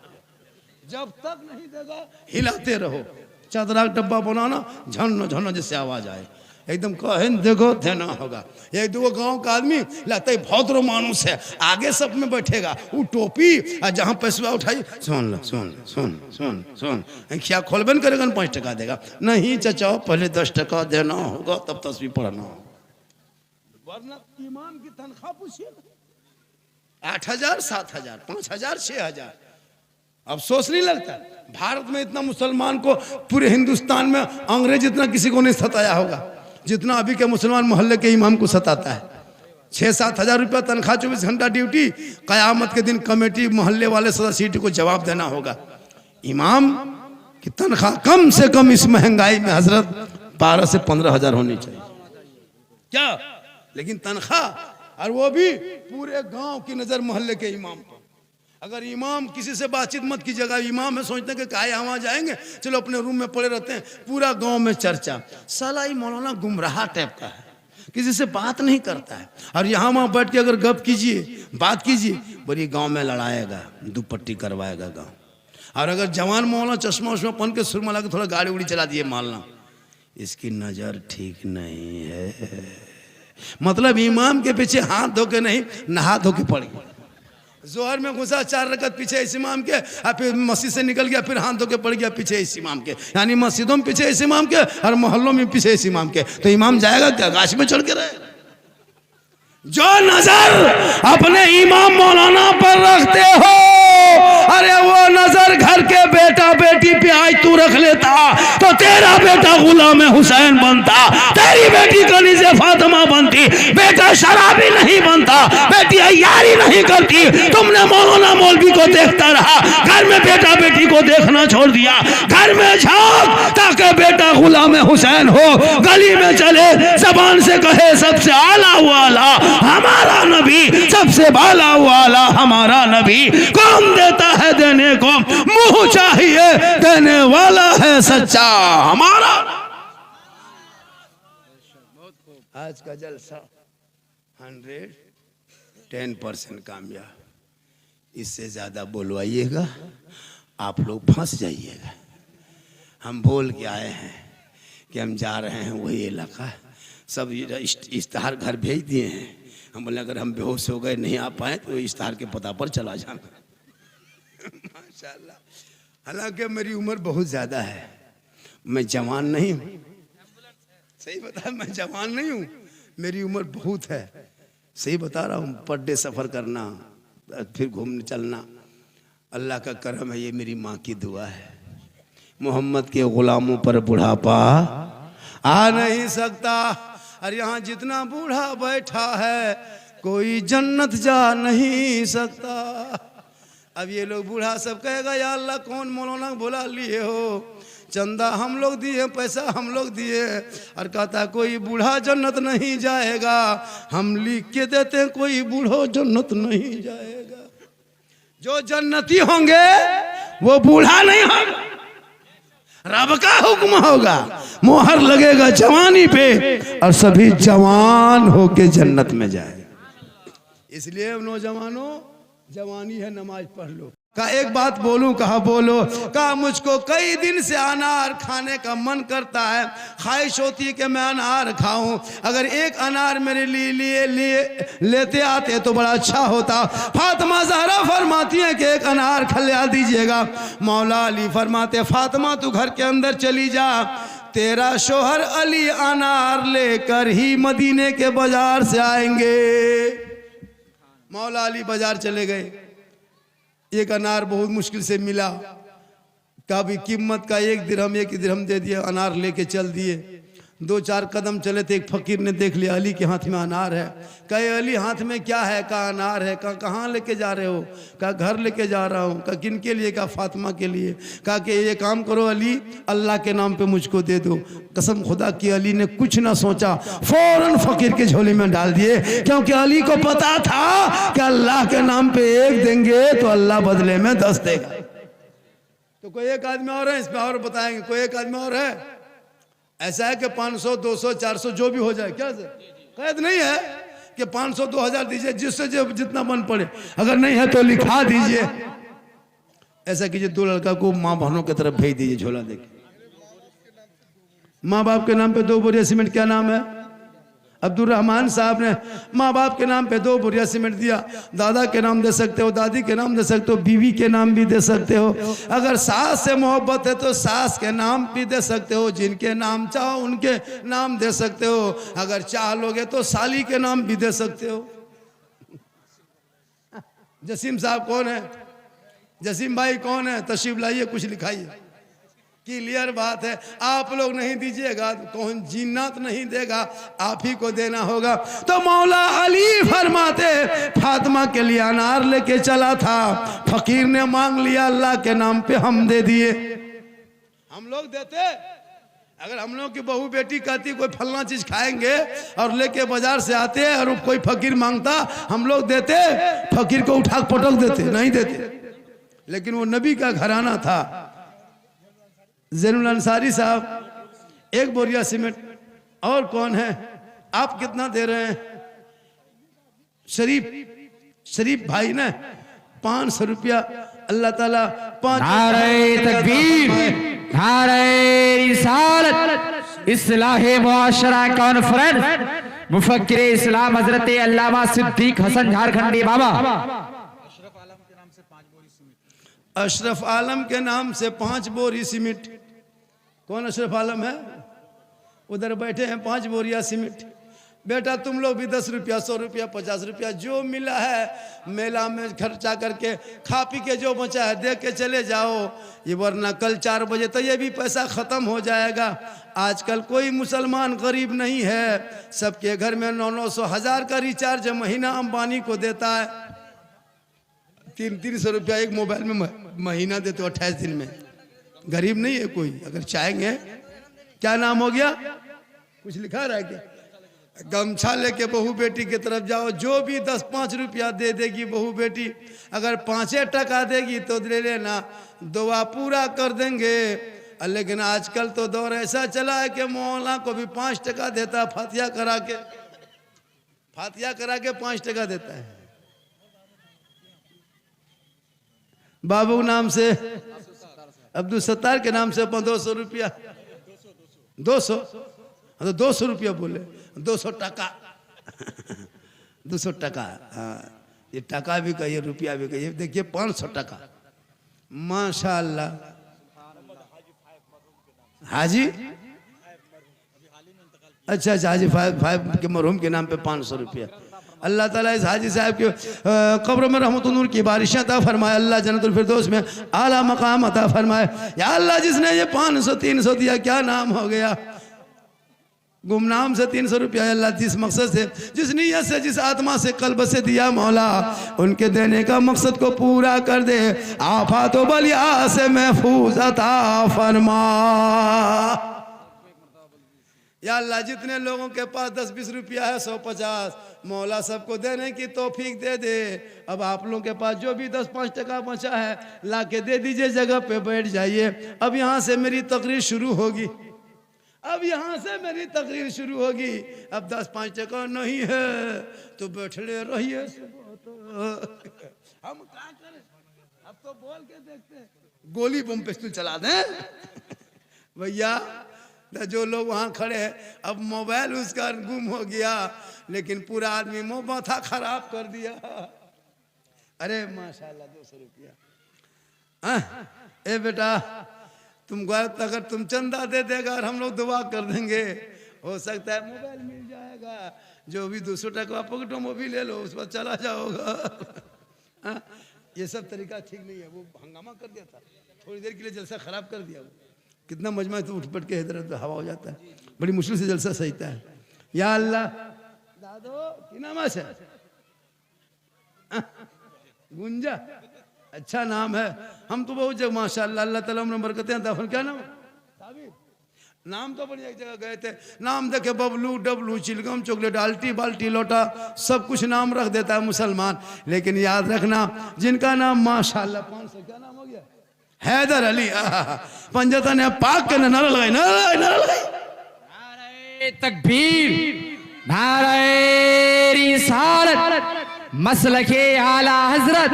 जब तक नहीं देगा हिलाते रहो। चादरा का डब्बा बनाना झन झन जैसे आवाज आए, एकदम कहें देखो देना होगा। एक दो गांव का आदमी लगता है भद्र मानुष है, आगे सब में बैठेगा, वो टोपी और जहाँ पैसा उठाई सुन लो सुन सुन सुन सुन क्या खोलबन करेगा 5 टका देगा। नहीं चचाओ पहले 10 टका देना होगा तब तस्वीर पढ़ना होगा, वरना इमाम की तनख्वाह पूछिए 8,000 7,000 5,000 6,000। अफसोस नहीं लगता भारत में इतना मुसलमान को, पूरे हिंदुस्तान में अंग्रेज इतना किसी को नहीं सताया होगा जितना अभी के मुसलमान मोहल्ले के इमाम को सताता है। 6-7 हज़ार रुपया तनख्वाह, 24 घंटा ड्यूटी। कयामत के दिन कमेटी मोहल्ले वाले सदस्य को जवाब देना होगा। इमाम की तनख्वाह कम से कम इस महंगाई में हजरत 12 से 15 हज़ार होनी चाहिए क्या, लेकिन तनख्वाह, और वो भी पूरे गांव की नजर मोहल्ले के इमाम पर। अगर इमाम किसी से बातचीत मत कीजिएगा, इमाम है सोचते हैं कि काहे वहाँ जाएंगे, चलो अपने रूम में पड़े रहते हैं, पूरा गांव में चर्चा। साला ये मौलाना गुमराह टाइप का है, किसी से बात नहीं करता है। और यहाँ वहाँ बैठ के अगर गप कीजिए बात कीजिए, बड़ी गांव में लड़ाएगा, दुपट्टी करवाएगा गांव। और अगर जवान मौलाना चश्मा उश्मा पहन के सुरमा लगा थोड़ा गाड़ी उड़ी चला दिए मालना, इसकी नज़र ठीक नहीं है। मतलब इमाम के पीछे हाथ धो के नहीं, नहा धो के पड़ गया। जोहर में घुसा 4 रकत पीछे इस इमाम के, और फिर मस्जिद से निकल गया, फिर हाथ धो के पड़ गया पीछे इस इमाम के। यानी मस्जिदों में पीछे इस इमाम के और मोहल्लों में पीछे इस इमाम के। तो इमाम जाएगा क्या, गाछ में चढ़ के रहे? जो नजर अपने इमाम मौलाना पर रखते हो, अरे वो नजर घर के बेटा बेटी पे आज तू रख लेता तो तेरा बेटा गुलाम हुसैन बनता, तेरी बेटी कनीज़े फातिमा बनती, बेटा शराबी नहीं बनता, बेटी अय्यारी नहीं करती। तुमने मौलाना मौलवी को देखता रहा, घर में बेटा बेटी को देखना छोड़ दिया। घर में झांक ताकि बेटा गुलाम हुसैन हो, गली में चले जबान से कहे सबसे आला वाला हमारा नबी, सबसे बाला वाला हमारा नबी। कौन देता है देने को, मुंह चाहिए देने वाला है सच्चा हमारा। आज का जलसा 110% कामयाब। इससे ज्यादा बोलवाइएगा आप लोग फंस जाइएगा। हम बोल के आए हैं कि हम जा रहे हैं वही इलाका, सब इश्तिहार घर भेज दिए हैं। हम बोले अगर हम बेहोश हो गए नहीं आ पाए तो इश्तिहार के पता पर चला जाना। माशाल्लाह, हालांकि मेरी उम्र बहुत ज़्यादा है, मैं जवान नहीं हूँ। सही बता, मैं जवान नहीं हूँ, मेरी उम्र बहुत है। सही बता रहा हूँ। पर डे सफ़र करना, फिर घूमने चलना, अल्लाह का करम है। ये मेरी माँ की दुआ है। मोहम्मद के गुलामों पर बुढ़ापा आ नहीं सकता। और यहाँ जितना बूढ़ा बैठा है कोई जन्नत जा नहीं सकता। अब ये लोग बूढ़ा सब कहेगा या अल्लाह कौन मौलाना बुला लिए हो, चंदा हम लोग दिए, पैसा हम लोग दिए, और कहता कोई बूढ़ा जन्नत नहीं जाएगा। हम लिख के देते हैं कोई बूढ़ो जन्नत नहीं जाएगा। जो जन्नती होंगे वो बूढ़ा नहीं होगा, रब का हुक्म होगा, मोहर लगेगा जवानी पे और सभी जवान होके जन्नत में जाए। इसलिए नौजवानों, जवानी है नमाज पढ़ लो। का एक बात बोलूं, कहा बोलो। कहा मुझको कई दिन से अनार खाने का मन करता है, ख्वाहिश होती है कि मैं अनार खाऊं। अगर एक अनार मेरे लिए लेते आते तो बड़ा अच्छा होता। फातिमा ज़हरा फरमाती हैं कि एक अनार खिला दीजिएगा। मौला अली फरमाते फातिमा तू घर के अंदर चली जा, तेरा शोहर अली अनार लेकर ही मदीने के बाजार से आएंगे। मौला अली बाजार चले गए। एक अनार बहुत मुश्किल से मिला, का भी कीमत का 1 दिरहम दे दिया, अनार लेके चल दिए। दो चार कदम चले थे, एक फकीर ने देख लिया अली के हाथ में अनार है। कहे अली हाथ में क्या है? कहा अनार है। कहा कहाँ लेके जा रहे हो? कहा घर लेके जा रहा हूँ। कहा किन के लिए? कहा फातिमा के लिए। कहा कि ये काम करो अली, अल्लाह के नाम पे मुझको दे दो। कसम खुदा की अली ने कुछ ना सोचा, फौरन फकीर के झोली में डाल दिए, क्योंकि अली को पता था कि अल्लाह के नाम पे एक देंगे तो अल्लाह बदले में 10 देगा। तो कोई एक आदमी और है, इस पे और बताएंगे, कोई एक आदमी और है। ऐसा है कि 500 200 400 जो भी हो जाए, क्या कैद नहीं है कि 500 2000 दीजिए, जिससे जितना मन पड़े, अगर नहीं है तो लिखा दीजिए। ऐसा कीजिए, 2 लड़का को माँ बहनों की तरफ भेज दीजिए झोला देके। माँ बाप के नाम पे 2 बोरिया सीमेंट, क्या नाम है? अब्दुल रहमान साहब ने माँ बाप के नाम पे 2 बोरिया सीमेंट दिया। दादा के नाम दे सकते हो, दादी के नाम दे सकते हो, बीवी के नाम भी दे सकते हो। अगर सास से मोहब्बत है तो सास के नाम भी दे सकते हो, जिनके नाम चाहो उनके नाम दे सकते हो। अगर चाह लोगे तो साली के नाम भी दे सकते हो। जसीम साहब कौन है? जसीम भाई कौन है? तशरीफ लाइए, कुछ लिखाइए। क्लियर बात है, आप लोग नहीं दीजिएगा तो कौन जिन्नत नहीं देगा, आप ही को देना होगा। तो मौला अली फरमाते फातिमा के लिए अनार लेके चला था, फकीर ने मांग लिया, अल्लाह के नाम पे हम दे दिए। हम लोग देते, अगर हम लोग की बहू बेटी कहती कोई फलना चीज खाएंगे और लेके बाजार से आते और कोई फकीर मांगता, हम लोग देते? फकीर को उठा पटक देते? नहीं देते। लेकिन वो नबी का घराना था। ज़ैनुल अंसारी साहब 1 बोरिया सीमेंट। और कौन है? आप कितना दे रहे हैं? शरीफ भाई ने 500 रुपया। अल्लाह ताला 5 नारे तकबीर, नारे रिसालत, इस्लाहे मुआशरा कॉन्फ्रेंस, मुफक्किर इस्लाम हजरत अल्लामा सिद्दीक हसन झारखंडी बाबा। अशरफ आलम के नाम से 5 बोरी सीमेंट। कौन अशरफ आलम है? उधर बैठे हैं, 5 बोरिया सीमेंट। बेटा तुम लोग भी 10 रुपया 100 रुपया 50 रुपया जो मिला है मेला में खर्चा करके खा पी के जो बचा है दे के चले जाओ। ये वरना कल 4 बजे तो ये भी पैसा ख़त्म हो जाएगा। आजकल कोई मुसलमान गरीब नहीं है, सबके घर में 900 1000 का रिचार्ज महीना अंबानी को देता है। 300 रुपया एक मोबाइल में महीना देते हो 28 दिन में। गरीब नहीं है कोई। अगर चाहेंगे, क्या नाम हो गया? कुछ लिखा रहा है क्या? गमछा लेके बहू बेटी की तरफ जाओ, जो भी 10-5 रुपया दे देगी बहू बेटी, अगर 5 टका देगी तो ले लेना, दुआ पूरा कर देंगे। लेकिन आजकल तो दौर ऐसा चला है कि मौला को भी 5 टका देता, फातिया करा के 5 टका देता है। बाबू नाम से अब्दुल सत्तार के नाम से 200 रुपया, 200 तो 200 रुपया बोले, 200 टका 200 टका। हाँ, ये टका भी कहिए रुपया भी कहिए। देखिए 500 टका, माशाअल्लाह। हाजी, अच्छा हाजी 5 के मरहूम के नाम पे 500 रुपया। अल्लाह ताला इस हाजी साहब के कब्र में रहमत नूर की बारिशें अता फरमाए। अल्लाह जन्नतुल फिरदौस में आला मकाम अता फरमाए। या अल्लाह जिसने ये 500 300 दिया, क्या नाम हो गया? गुमनाम से 300 रुपया। अल्लाह जिस मकसद से, जिस नीयत से, जिस आत्मा से, कल्ब से दिया मौला, उनके देने का मकसद को पूरा कर दे। आफात व बलिया से महफूज अता फरमा। या अल्लाह जितने लोगों के पास 10-20 रुपया है, 100-50, मौला सबको देने की तौफीक दे दे। अब आप लोगों के पास जो भी 10-5 टका बचा है ला के दे दीजिए, जगह पे बैठ जाइए। अब यहाँ से मेरी तकरीर शुरू होगी, अब यहाँ से मेरी तकरीर शुरू होगी। अब 10-5 टका नहीं है तो बैठले रहिए। हम क्या करें? अब तो बोल के देखते हैं, गोली बम पिस्तौल चला दें भैया। जो लोग वहाँ खड़े हैं, अब मोबाइल उसका गुम हो गया, लेकिन पूरा आदमी माथा खराब कर दिया। अरे माशाल्लाह 200 रुपया। ए बेटा तुम अगर तुम चंदा दे देगा और हम लोग दुआ कर देंगे, हो सकता है मोबाइल मिल जाएगा। जो भी 200 टका पॉकेटों में भी ले लो, उस पर चला जाओगा। ये सब तरीका ठीक नहीं है। वो हंगामा कर दिया था, थोड़ी देर के लिए जलसा खराब कर दिया। वो कितना मजमा है, तो उठ पट के इधर उधर हवा हो जाता है, बड़ी मुश्किल से जलसा सहीता है। या अल्लाह दादो की नाम है गुंजा, अच्छा नाम है। हम तो बहुत जगह माशाअल्लाह अल्लाह ताला उम्र बरकतें हैं। दफन क्या नाम है? नाम तो बड़ी एक जगह गए थे, नाम देखे बबलू डबलू चिलगम चॉकलेट आल्टी बाल्टी लोटा सब कुछ नाम रख देता है मुसलमान। लेकिन याद रखना जिनका नाम माशाअल्लाह 500 क्या नाम हो गया, हैदर अली, पंजतन ने पाक के नारा लगाई, नारा लगाई, नारे तकबीर, नारे रिसालत, मसलके आला हजरत,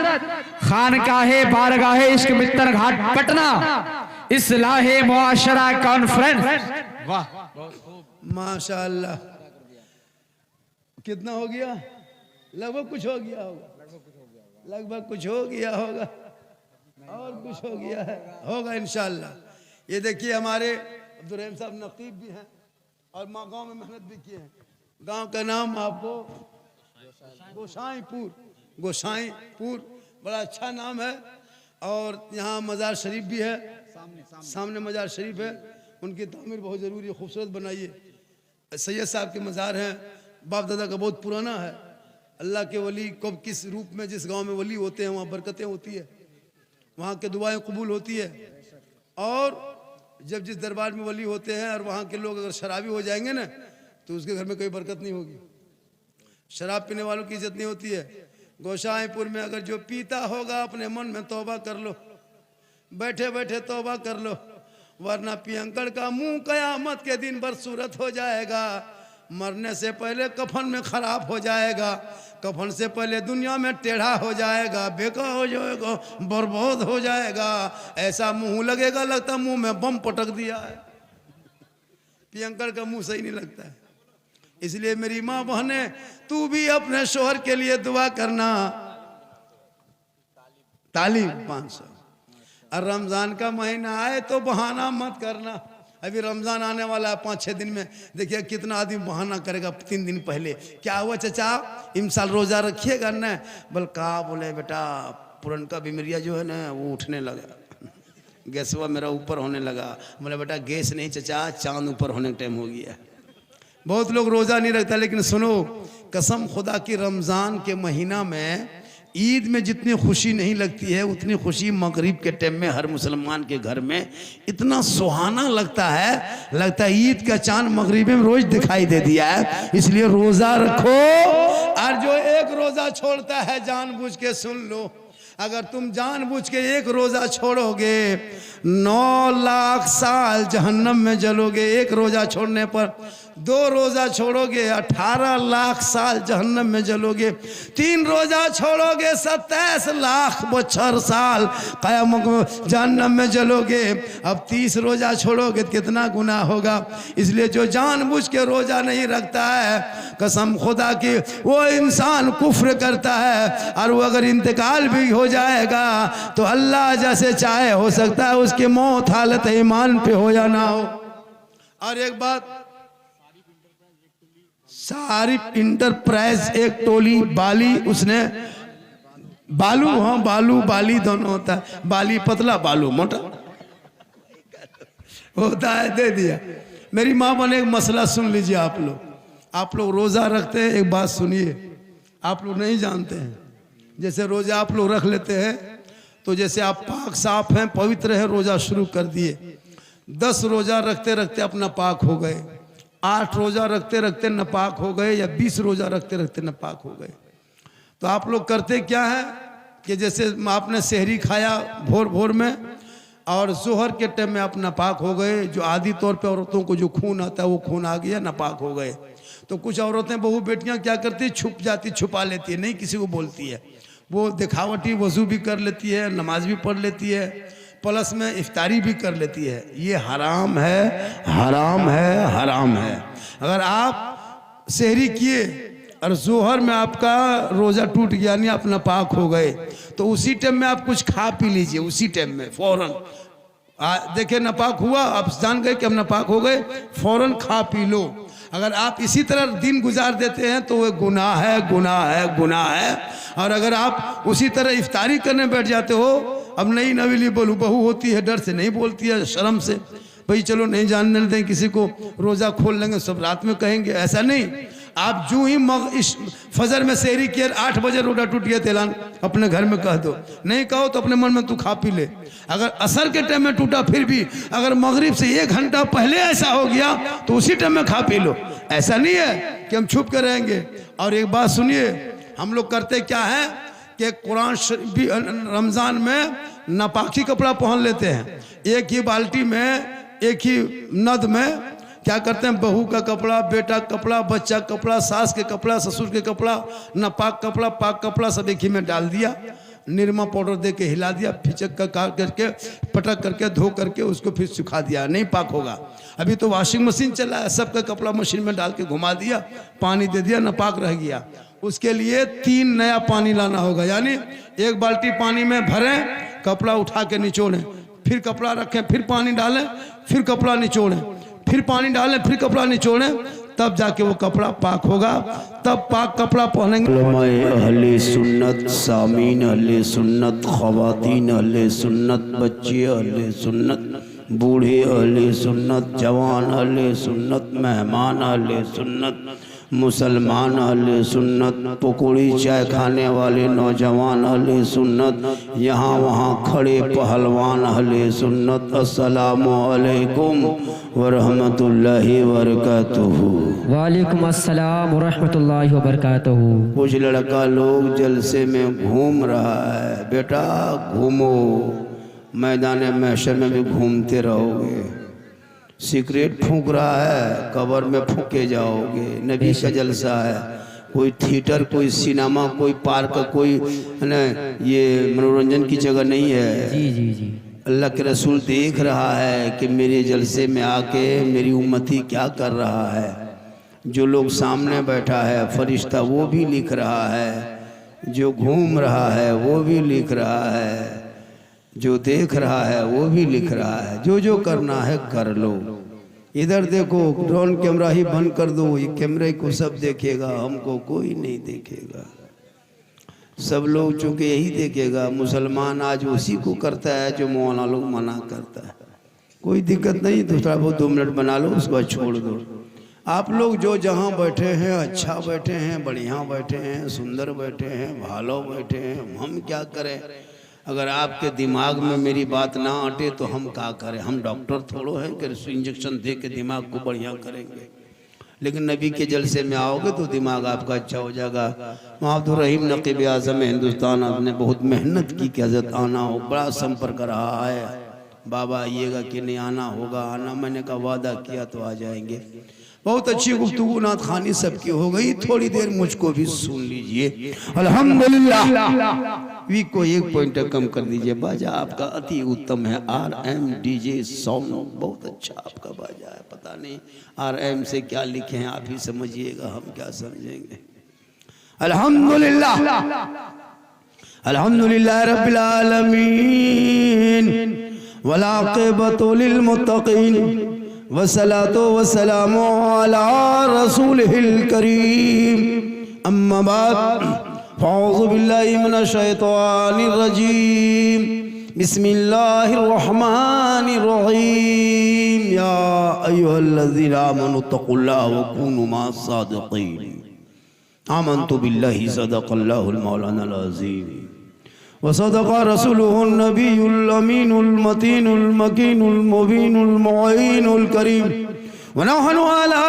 खानकाहे बारगाहे इश्क मित्तर घाट पटना, इस्लाहे मुआशरा कॉन्फ्रेंस। वाह माशाअल्लाह। कितना हो गया? लगभग कुछ हो गया होगा, लगभग कुछ हो गया होगा, और कुछ हो गया है, होगा इंशाअल्लाह। ये देखिए हमारे अब्दुल रहमान साहब नकीब भी हैं और माँ गाँव में मेहनत भी किए हैं। गांव का नाम आपको गोसाईपुर, गोसाईपुर बड़ा अच्छा नाम है। और यहाँ मज़ार शरीफ भी है, सामने मज़ार शरीफ है, उनकी तामीर बहुत ज़रूरी है, खूबसूरत बनाइए। सैयद साहब के मज़ार हैं, बाप दादा का बहुत पुराना है। अल्लाह के वली कब किस रूप में जिस गांव में वली होते हैं वहाँ बरकतें होती है, वहाँ के दुआएं कबूल होती है। और जब जिस दरबार में वली होते हैं और वहाँ के लोग अगर शराबी हो जाएंगे ना तो उसके घर में कोई बरकत नहीं होगी, शराब पीने वालों की इज्जत नहीं होती है। गोसाईपुर में अगर जो पीता होगा अपने मन में तौबा कर लो, बैठे बैठे तौबा कर लो, वरना पियंकड़ का मुंह कयामत के दिन बदसूरत हो जाएगा। मरने से पहले कफन में खराब हो जाएगा, कफन से पहले दुनिया में टेढ़ा हो जाएगा, बेकार हो जाएगा, बर्बाद हो जाएगा। ऐसा मुंह लगेगा लगता मुंह में बम पटक दिया है। पियंकड़ का मुंह सही नहीं लगता है। इसलिए मेरी माँ बहने तू भी अपने शोहर के लिए दुआ करना। तालीम 500। और रमजान का महीना आए तो बहाना मत करना। अभी रमजान आने वाला है 5-6 दिन में, देखिए कितना आदमी बहाना करेगा 3 दिन पहले। क्या हुआ चाचा इन साल रोजा रखिएगा न? बोल का बोले बेटा पुरन का बीमारिया जो है ना वो उठने लगा, गैसवा मेरा ऊपर होने लगा। बोले बेटा गैस नहीं चाचा, चांद ऊपर होने का टाइम हो गया। बहुत लोग रोजा नहीं रखता, लेकिन सुनो कसम खुदा की रमजान के महीना में ईद में जितनी खुशी नहीं लगती है उतनी खुशी मगरिब के टाइम में हर मुसलमान के घर में इतना सुहाना लगता है, लगता है ईद का चांद मगरिब में रोज दिखाई दे दिया है। इसलिए रोजा रखो। और जो एक रोजा छोड़ता है जानबूझ के सुन लो, अगर तुम जानबूझ के एक रोजा छोड़ोगे 9 लाख साल जहन्नम में जलोगे। एक रोजा छोड़ने पर 2 रोजा छोड़ोगे 18 लाख साल जहन्नम में जलोगे। 3 रोजा छोड़ोगे 27 लाख बछर साल क़यामत जहन्नम में जलोगे। अब 30 रोजा छोड़ोगे कितना गुनाह होगा। इसलिए जो जानबूझ के रोजा नहीं रखता है कसम खुदा की वो इंसान कुफ्र करता है। और वो अगर इंतकाल भी हो जाएगा तो अल्लाह जैसे चाहे हो सकता है उसकी मौत हालत ईमान पे हो या ना हो। और एक बात, सारिफ इंटरप्राइज एक टोली बाली, उसने बालू, हाँ बालू बाली दोनों होता है, बाली पतला बालू मोटा होता है, दे दिया। मेरी माँ बने एक मसला सुन लीजिए आप लोग रोजा रखते हैं, एक बात सुनिए, आप लोग नहीं जानते हैं। जैसे रोजा आप लोग रख लेते हैं तो जैसे आप पाक साफ हैं पवित्र है, रोजा शुरू कर दिए, 10 रोजा रखते रखते अपना पाक हो गए, 8 रोजा रखते रखते नापाक हो गए, या 20 रोजा रखते रखते नापाक हो गए। तो आप लोग करते क्या है कि जैसे आपने सहरी खाया भोर भोर में और जोहर के टाइम में आप नापाक हो गए। जो आदि तौर पे औरतों को जो खून आता है वो खून आ गया, नापाक हो गए। तो कुछ औरतें बहू बेटियां क्या करती, छुप जाती, छुपा लेती है, नहीं किसी को बोलती है। वो दिखावटी वजू भी कर लेती है, नमाज भी पढ़ लेती है, प्लस में इफ्तारी भी कर लेती है। ये हराम है, हराम है, हराम है। अगर आप सहरी किए और जोहर में आपका रोज़ा टूट गया, नहीं आप नापाक हो गए, तो उसी टाइम में आप कुछ खा पी लीजिए, उसी टाइम में फौरन। देखिए नापाक हुआ, आप जान गए कि हम नापाक हो गए, फौरन खा पी लो। अगर आप इसी तरह दिन गुजार देते हैं तो वह गुनाह है, गुनाह है, गुनाह है। और अगर आप उसी तरह इफ्तारी करने बैठ जाते हो, अब नई नवीली बहू होती है, डर से नहीं बोलती है, शर्म से, भाई चलो नहीं जानने दें किसी को, रोज़ा खोल लेंगे, सब रात में कहेंगे, ऐसा नहीं। आप जो ही फजर में सेहरी किया 8 बजे रोटा टूट गया तेलान, अपने घर में कह दो, नहीं कहो तो अपने मन में तू खा पी ले। अगर असर के टाइम में टूटा फिर भी, अगर मगरिब से 1 घंटा पहले ऐसा हो गया तो उसी टाइम में खा पी लो। ऐसा नहीं है कि हम छुप कर रहेंगे। और एक बात सुनिए, हम लोग करते क्या है कि कुरान शरीफ रमज़ान में नापाकी कपड़ा पहन लेते हैं। एक ही बाल्टी में, एक ही नद में क्या करते हैं, बहू का कपड़ा, बेटा का कपड़ा, बच्चा का कपड़ा, सास के कपड़ा, ससुर के कपड़ा, नापाक कपड़ा, पाक कपड़ा सब एक ही में डाल दिया, निरमा पाउडर दे के हिला दिया, फिचक का काट करके पटक करके धो करके उसको फिर सुखा दिया, नहीं पाक होगा। अभी तो वॉशिंग मशीन चला है, सबका कपड़ा मशीन में डाल के घुमा दिया, पानी दे दिया, नापाक रह गया। उसके लिए 3 नया पानी लाना होगा, यानी 1 बाल्टी पानी में भरें, कपड़ा उठा के निचोड़ें, फिर कपड़ा रखें, फिर पानी डालें, फिर कपड़ा निचोड़ें, फिर पानी डालें, फिर कपड़ा निचोड़ें, तब जाके वो कपड़ा पाक होगा, तब पाक कपड़ा पहनेंगे। उलमाए अहले सुन्नत, सामीन अहले सुन्नत, ख़वातीन अहले सुन्नत, बच्चे अहले सुन्नत, बूढ़े अहले सुन्नत, जवान अहले सुन्नत, मेहमान अहले सुन्नत, मुसलमान अहले सुन्नत, पकौड़ी चाय खाने वाले नौजवान अहले सुन्नत, यहाँ वहाँ खड़े पहलवान अहले सुन्नत, अस्सलामु अलैकुम व रहमतुल्लाहि व बरकातुहू। वालेकुम अस्सलाम व रहमतुल्लाहि व बरकातुहू। कुछ लड़का लोग जलसे में घूम रहा है, बेटा घूमो, मैदान महशर में भी घूमते रहोगे। सिगरेट फूंक रहा है, कब्र में फूके जाओगे। नबी का जलसा है, कोई थिएटर, कोई सिनेमा, कोई पार्क, कोई है ना, ये मनोरंजन की जगह नहीं है। जी जी जी। अल्लाह के रसूल देख रहा है कि मेरे जलसे में आके मेरी उम्मती क्या कर रहा है। जो लोग सामने बैठा है फरिश्ता वो भी लिख रहा है, जो घूम रहा है वो भी लिख रहा है, जो देख रहा है वो भी लिख रहा है। जो जो करना है कर लो। इधर देखो, ड्रोन कैमरा ही बंद कर दो, ये कैमरे को सब देखेगा, हमको कोई नहीं देखेगा। सब लोग चूँकि यही देखेगा। मुसलमान आज उसी को करता है जो मौलाना लोग मना करता है। कोई दिक्कत नहीं, दूसरा बहुत 2 मिनट बना लो, उसके बाद छोड़ दो। आप लोग जो जहाँ बैठे हैं, अच्छा बैठे हैं, बढ़िया बैठे हैं, सुंदर बैठे हैं, भालो बैठे हैं, हम क्या करें। अगर आपके दिमाग में मेरी बात ना अटे तो हम क्या करें। हम डॉक्टर थोड़ो हैं कि इंजेक्शन दे के दिमाग को बढ़िया करेंगे। लेकिन नबी के जलसे में आओगे तो दिमाग आपका अच्छा हो जाएगा। अब्दुल रहीम नकीब आज़म हिंदुस्तान, आपने बहुत मेहनत की कि हज़रत आना हो, बड़ा संपर्क रहा है। बाबा आइएगा कि नहीं, आना होगा। आना, मैंने कहा वादा किया तो आ जाएंगे। बहुत अच्छी गुफ्तगू नात खानी सबकी हो गई। थोड़ी देर मुझको भी सुन लीजिए। अल्हम्दुलिल्लाह। वी को 1 पॉइंट कम कर दीजिए। बाजा आपका अति उत्तम है। RM DJ साउंड बहुत अच्छा आपका बाजा है। पता नहीं RM से क्या लिखे हैं, आप ही समझिएगा, हम क्या समझेंगे। अल्हम्दुलिल्लाह, अल्हम्दुलिल्लाह रब्बिल आलमीन, वला आक़िबतु लिल मुत्तक़ीन, वस्सलातु वस्सलामु अला रसूलिहिल करीम। अम्मा बाद, फ़अऊज़ु बिल्लाहि मिनश शैतानिर रजीम। बिस्मिल्लाहिर रहमानिर रहीम। या अय्युहल्लज़ीना आमनु तक़ुल्लाह व कूनू मअस सादिक़ीन। आमन्तु बिल्लाहि सदक़ल्लाहुल मौलानाल अज़ीम व सदक़ रसूलुहुन नबियुल अमीनुल मतीनुल मकीनुल मुबीनुल मुईनुल करीम व नहनु अला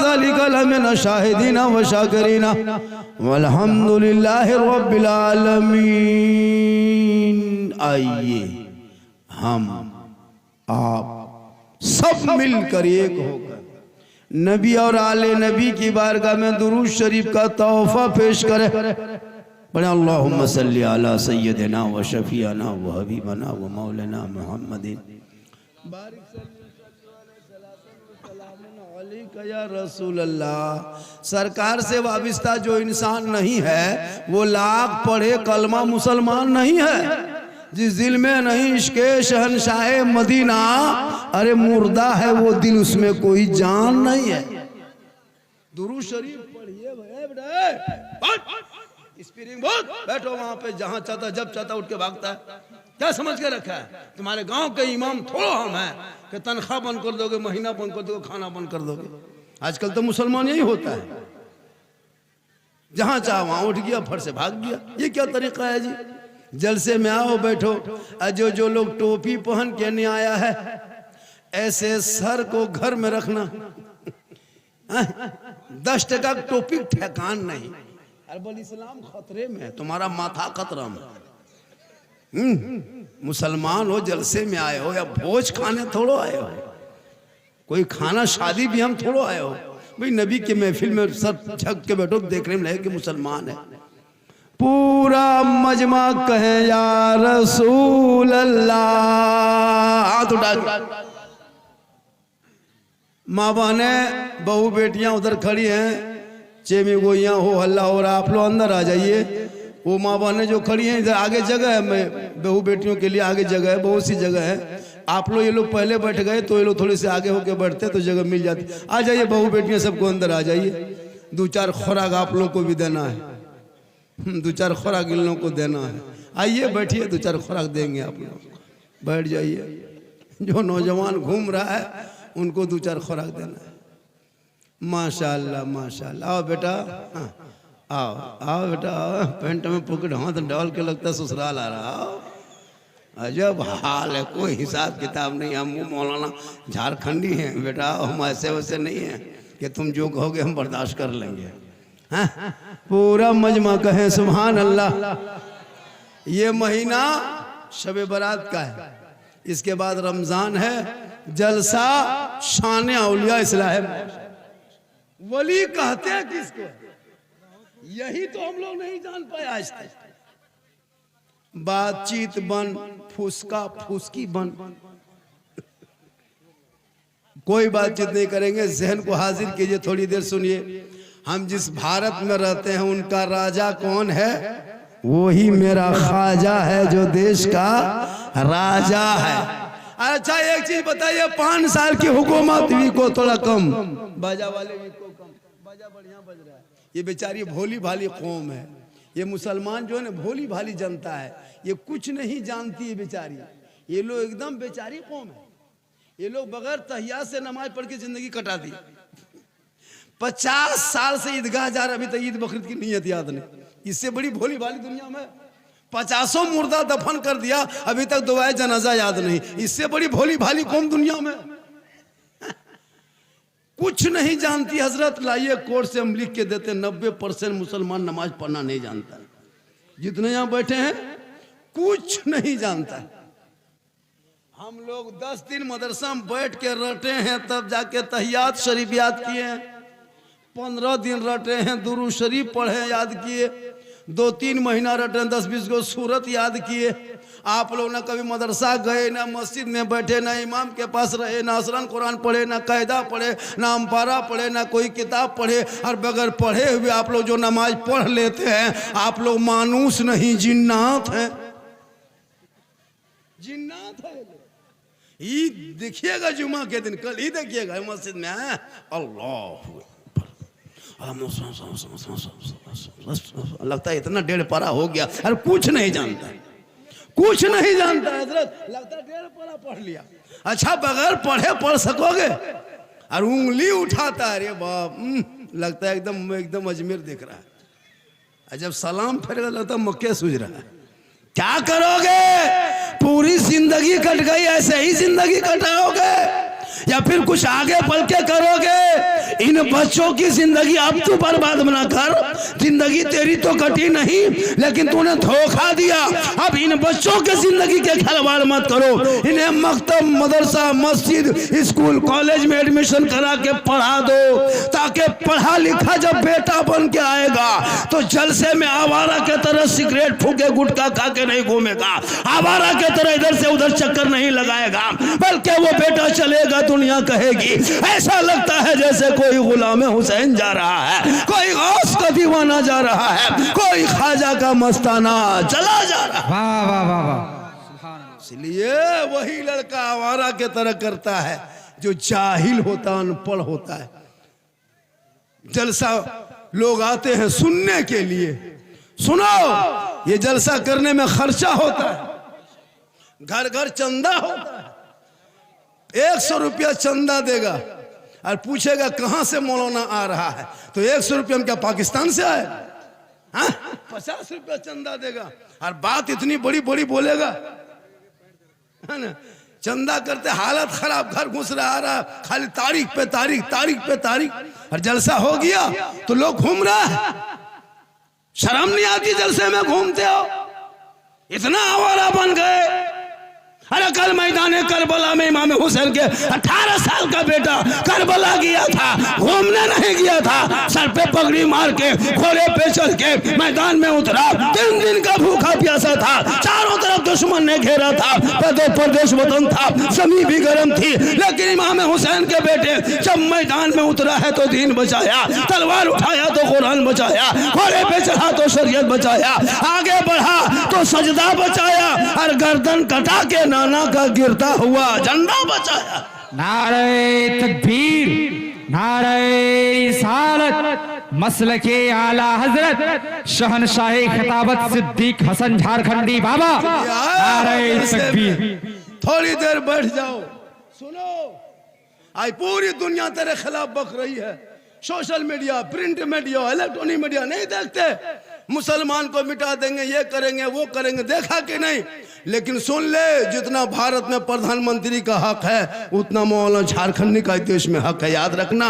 ज़ालिका लमिन शाहिदीन व शाकिरीन वल्हम्दुलिल्लाहि रब्बिल आलमीन। आइए हम आप सब मिलकर एक होकर नबी और आले नबी की बारगाह में दुरूद शरीफ का तोहफा पेश करें। बड़े अल्लाहुम्मा सल्ली अला सय्यदिना व शफीअना व हबीबना व मौलाना मुहम्मदिन या रसूल अल्लाह। सरकार से वाबिस्ता जो इंसान नहीं है वो लाख पढ़े कलमा मुसलमान नहीं है। जिस दिल में नहीं इश्क़े शहंशाहे मदीना, अरे मुर्दा है वो दिल, उसमें कोई जान नहीं है। दुरूद शरीफ पढ़िए स्पीरिंग बोल, बैठो वहां पे, जहां चाहता जब चाहता उठ के भागता है। क्या समझ के रखा है? तुम्हारे गांव के इमाम थोड़ो हम हैं फिर तनख्वाह बंद कर दोगे, महीना बंद कर दोगे, खाना बंद कर दोगे। आजकल तो मुसलमान यही होता है, जहां चाह वहां उठ गया, फट से भाग गया। ये क्या तरीका है जी? जलसे में आओ बैठो, जो लोग टोपी पहन के नहीं आया है, ऐसे सर को घर में रखना। 10 टका टोपी ठेकान नहीं। अरे बोल इस्लाम खतरे में है, तुम्हारा माथा खतरा में। मुसलमान हो, जलसे में आए हो या भोज खाने थोड़ो आए हो, कोई खाना शादी भी हम थोड़ो आए हो भाई। नबी के महफिल में सब झक के बैठो, देखने में लगे कि मुसलमान है। पूरा मजमा कहे या रसूल अल्लाह। हाथ उठा के माँ बहने बहू बेटियां उधर खड़ी हैं, चेमी गोइयां हो हल्ला हो रहा, आप लोग अंदर आ जाइए। वो माँ बहने जो खड़ी हैं, इधर आगे जगह है, मैं बहू बेटियों के लिए आगे जगह है, बहुत सी जगह है। आप लोग ये लोग पहले बैठ गए तो ये लोग थोड़े से आगे होके बैठते तो जगह मिल जाती। आ जाइए बहू बेटियां सबको अंदर आ जाइए। 2-4 खुराक आप लोग को भी देना है, 2-4 खुराक इन लोगों को देना है। आइए बैठिए, 2-4 खुराक देंगे आप लोग, बैठ जाइए। जो नौजवान घूम रहा है उनको 2-4 खुराक देना है। माशाल्लाह माशाल्लाह। आओ बेटा, आओ आओ बेटा, आओ। पेंट में पॉकेट हाथ डाल के लगता है ससुराल आ रहा। आओ, अजब हाल है, कोई हिसाब किताब नहीं। हम मौलाना झारखंडी हैं बेटा, हम ऐसे वैसे नहीं हैं कि तुम जो कहोगे हम बर्दाश्त कर लेंगे। हाँ? पूरा मजमा कहे सुभान अल्लाह। ये महीना शब बारात का है, इसके बाद रमजान है, जलसा शान औलिया इस्लाह वली कहते हैं किसको, यही तो हम लोग नहीं जान पाए आज तक। बातचीत बन, फुसका फुसकी बन, कोई बातचीत नहीं करेंगे। जहन को हाजिर कीजिए, थोड़ी देर सुनिए। हम जिस भारत में रहते हैं उनका राजा कौन है? वही मेरा ख्वाजा है जो देश का राजा है। अच्छा एक चीज बताइए, 5 साल की हुकूमत भी को थोड़ा कम, बाजा वाले भी को कम, बाजा बढ़िया बज रहा है। ये बेचारी भोली भाली कौम है, ये मुसलमान जो है ना भोली भाली जनता है, ये कुछ नहीं जानती है बेचारी। ये लोग एकदम बेचारी कौम है। ये लोग बगैर तहियात से नमाज पढ़ के जिंदगी कटा दी। 50 साल से ईदगाह जा रहा, अभी तक ईद बकरीद की नियत याद नहीं। इससे बड़ी भोली भाली दुनिया में 50 मुर्दा दफन कर दिया, अभी तक दुआए जनाजा याद नहीं। इससे बड़ी भोली भाली कौम दुनिया में कुछ नहीं जानती। हजरत लाइए कोर्ट से हम लिख के देते, 90% मुसलमान नमाज पढ़ना नहीं जानता। जितने यहां बैठे हैं कुछ नहीं जानता। हम लोग 10 दिन मदरसा में बैठ के रटे हैं, तब जाके तहियात शरीफ याद किए हैं। 15 दिन रटे हैं, दुरूद शरीफ पढ़े याद किए। 2-3 महीना रटे, 10-20 गो सूरत याद किए। आप लोग ना कभी मदरसा गए, ना मस्जिद में बैठे, ना इमाम के पास रहे, ना असरन कुरान पढ़े, ना कायदा पढ़े, ना अम्पारा पढ़े, ना कोई किताब पढ़े। और बगैर पढ़े हुए आप लोग जो नमाज पढ़ लेते हैं, आप लोग मानूस नहीं जिन्नात हैं। जिन्नात है। ईद देखिएगा जुमा के दिन, कल ही देखिएगा मस्जिद में आए अल्लाह लगता है इतना 1.5 पारा हो गया। अरे कुछ नहीं जानता, कुछ नहीं जानता हजरत, लगता है 1.5 पारा पढ़ लिया। अच्छा बगैर पढ़े पढ़ सकोगे? और उंगली उठाता है, अरे बाप, लगता है एकदम अजमेर दिख रहा है। जब सलाम फेरेगा लगता है मक्के सूझ रहा है। क्या करोगे? पूरी जिंदगी कट गई, ऐसे ही जिंदगी कटाओगे या फिर कुछ आगे बढ़ के करोगे? इन बच्चों की जिंदगी अब तू बर्बाद ना कर। जिंदगी तेरी तो कटी नहीं, लेकिन तूने धोखा दिया। अब इन बच्चों के जिंदगी के खिलवाड़ मत करो। इन्हें मकतब, मदरसा, मस्जिद, स्कूल, कॉलेज में एडमिशन करा के पढ़ा दो, ताकि पढ़ा लिखा जब बेटा बन के आएगा तो जलसे में आवारा के तरह सिगरेट फूके, गुटखा खा के नहीं घूमेगा, आवारा के तरह इधर से उधर चक्कर नहीं लगाएगा, बल्कि वो बेटा चलेगा, दुनिया कहेगी ऐसा लगता है जैसे कोई गुलाम हुसैन जा रहा है, कोई गौस का दीवाना जा रहा है, कोई ख्वाजा का मस्ताना चला जा रहा है। वाह वाह वाह वाह। इसलिए वही लड़का आवारा के तरह करता है जो जाहिल होता, अनपढ़ होता है। जलसा लोग आते हैं सुनने के लिए। सुनो, ये जलसा करने में खर्चा होता है, घर घर चंदा होता है। 100 रुपया चंदा देगा और पूछेगा कहां से मौलाना आ रहा है, तो 100 रुपया हम क्या पाकिस्तान से आए? हाँ? 50 रुपया चंदा देगा और बात इतनी बड़ी बड़ी बोलेगा, है ना? चंदा करते हालत खराब, घर घुस रहा खाली तारीख पे तारीख, तारीख पे तारीख। और जलसा हो गया तो लोग घूम रहा है, शर्म नहीं आती जलसे में घूमते हो? इतना आवारा बन गए। अरे कल मैदान करबला में इमाम हुसैन के 18 साल का बेटा करबला गया था, घूमने नहीं गया था, सर पे पगड़ी मार के घोड़े पे चल के मैदान में उतरा। 3 दिन का भूखा प्यासा था, चारों तरफ दुश्मन ने घेरा था, प्रदेश वतन था, जमीन भी गर्म थी, लेकिन इमाम हुसैन के बेटे जब मैदान में उतरा है तो दीन बचाया, तलवार उठाया तो कुरान बचाया, घोड़े पे चढ़ा तो शरीयत बचाया, आगे बढ़ा तो सजदा बचाया, और गर्दन कटा के नाना का गिरता हुआ झंडा बचाया। नारे तकबीर, नारे रिसालत, मसलके आला हजरत शहनशाह खिताबत सिद्दीक हसन झारखंडी बाबा। नारे तकबीर। थोड़ी देर बैठ जाओ, सुनो। आज पूरी दुनिया तेरे खिलाफ बक रही है, social media, print media, electronic media, नहीं देखते? मुसलमान को मिटा देंगे, ये करेंगे वो करेंगे, देखा कि नहीं? लेकिन सुन ले, जितना भारत में प्रधानमंत्री का हक है उतना मौलाना झारखंडी का देश में हक है। याद रखना,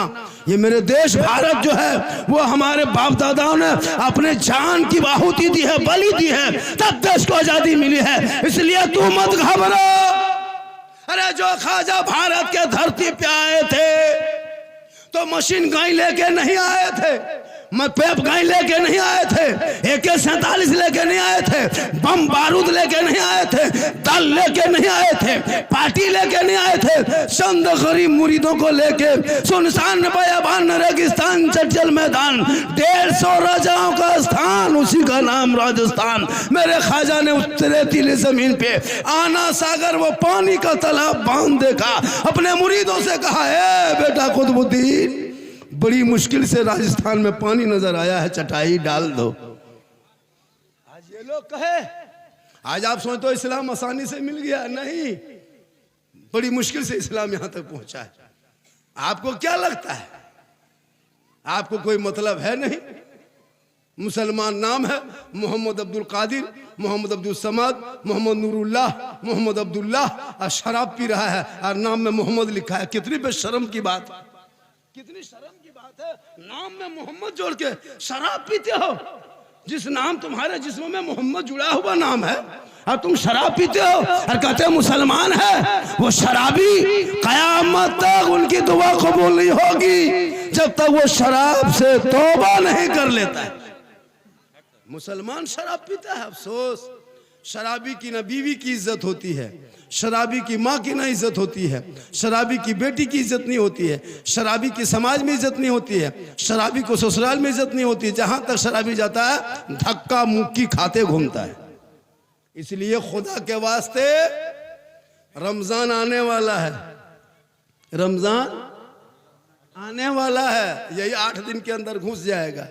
ये मेरे देश भारत जो है वो हमारे बाप दादाओं ने अपने जान की आहुति दी है, बलि दी है, तब देश को आजादी मिली है। इसलिए तू मत घबरा। अरे जो ख्वाजा भारत के धरती पे आए थे तो मशीन गन लेके नहीं आए थे, पेप गन लेके नहीं आए थे, AK-47 लेके नहीं आए थे, बम बारूद लेके नहीं आए थे, दल लेके नहीं आए थे, पार्टी लेके नहीं आए थे, चंद गरीब मुरीदों को लेके सुनसान बयाबान रेगिस्तान चंचल मैदान 150 राजाओं का स्थान, उसी का नाम राजस्थान। मेरे ख्वाजा ने उस रेतीली जमीन पे आना सागर वो पानी का तालाब बांध देखा, अपने मुरीदों से कहा, ए बेटा कुतुबुद्दीन, बड़ी मुश्किल से राजस्थान में पानी नजर आया है, चटाई डाल दो। आज ये लोग कहे, आज आप सोचते हो इस्लाम आसानी से मिल गया, नहीं, बड़ी मुश्किल से इस्लाम यहां तक पहुंचा है। आपको क्या लगता है? आपको कोई मतलब है नहीं? मुसलमान नाम है मोहम्मद अब्दुल कादिर, मोहम्मद अब्दुल समद, मोहम्मद नूरुल्लाह, मोहम्मद अब्दुल्लाह, और शराब पी रहा है और नाम में मोहम्मद लिखा है। कितनी बेशर्म की बात, कितनी शर्म की बात है, नाम में मोहम्मद जोड़ के शराब पीते हो। जिस नाम तुम्हारे जिस्म में मोहम्मद जुड़ा हुआ नाम है और तुम शराब पीते हो और कहते हो मुसलमान है। वो शराबी कयामत तक उनकी दुआ कबूल नहीं होगी जब तक वो शराब से तौबा नहीं कर लेता है। मुसलमान शराब पीता है, अफसोस। शराबी की ना बीवी की इज्जत होती है, शराबी की माँ की ना इज्जत होती है, शराबी की बेटी की इज्जत नहीं होती है, शराबी की समाज में इज्जत नहीं होती है, शराबी को ससुराल में इज्जत नहीं होती है। जहां तक शराबी जाता है धक्का मुक्की खाते घूमता है। इसलिए खुदा के वास्ते रमजान आने वाला है, रमजान आने वाला है, यही 8 दिन के अंदर घुस जाएगा।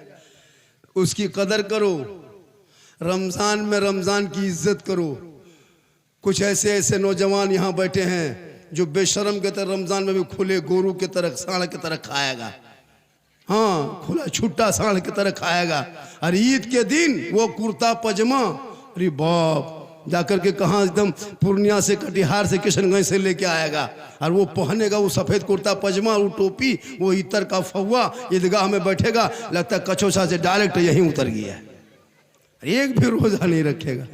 उसकी कदर करो, रमजान में रमजान की इज्जत करो। कुछ ऐसे ऐसे नौजवान यहाँ बैठे हैं जो बेशरम के तरह रमजान में भी खुले गोरू के तरह सांड की तरह खाएगा, हाँ खुला छुट्टा सांड की तरह खाएगा। और ईद के दिन वो कुर्ता पजामा, अरे बाप, जाकर के कहाँ एकदम पूर्णिया से कटिहार से किशनगंज से लेके आएगा और वो पहनेगा वो सफ़ेद कुर्ता पजामा, वो टोपी, वो इतर का फव्वा, ईदगाह में बैठेगा, लगता है कचौसा से डायरेक्ट यहीं उतर गया है, एक भी रोज़ा नहीं रखेगा।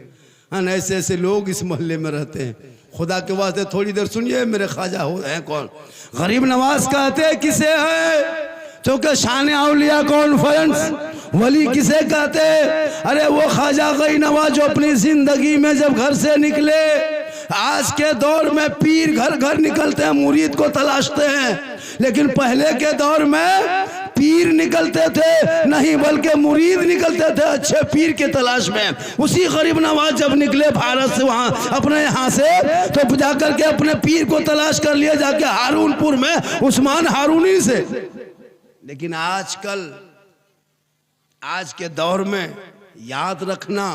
हाँ, ऐसे ऐसे लोग इस मोहल्ले में रहते हैं। खुदा के वास्ते थोड़ी देर सुनिए, मेरे ख्वाजा हो हैं कौन? गरीब नवाज कहते किसे है? चूँकि शान औलिया कॉन्फ्रेंस वली किसे कहते? अरे वो ख्वाजा गरीब नवाज जो अपनी जिंदगी में जब घर से निकले, आज के दौर में पीर घर घर निकलते हैं, मुरीद को तलाशते हैं, लेकिन पहले के दौर में पीर निकलते थे नहीं बल्कि मुरीद निकलते थे अच्छे पीर के तलाश में। उसी गरीब नवाज जब निकले भारत से, वहां अपने यहाँ से, तो जाकर के अपने पीर को तलाश कर लिया जाके हारूनपुर में उस्मान हारूनी से। लेकिन आजकल आज के दौर में याद रखना,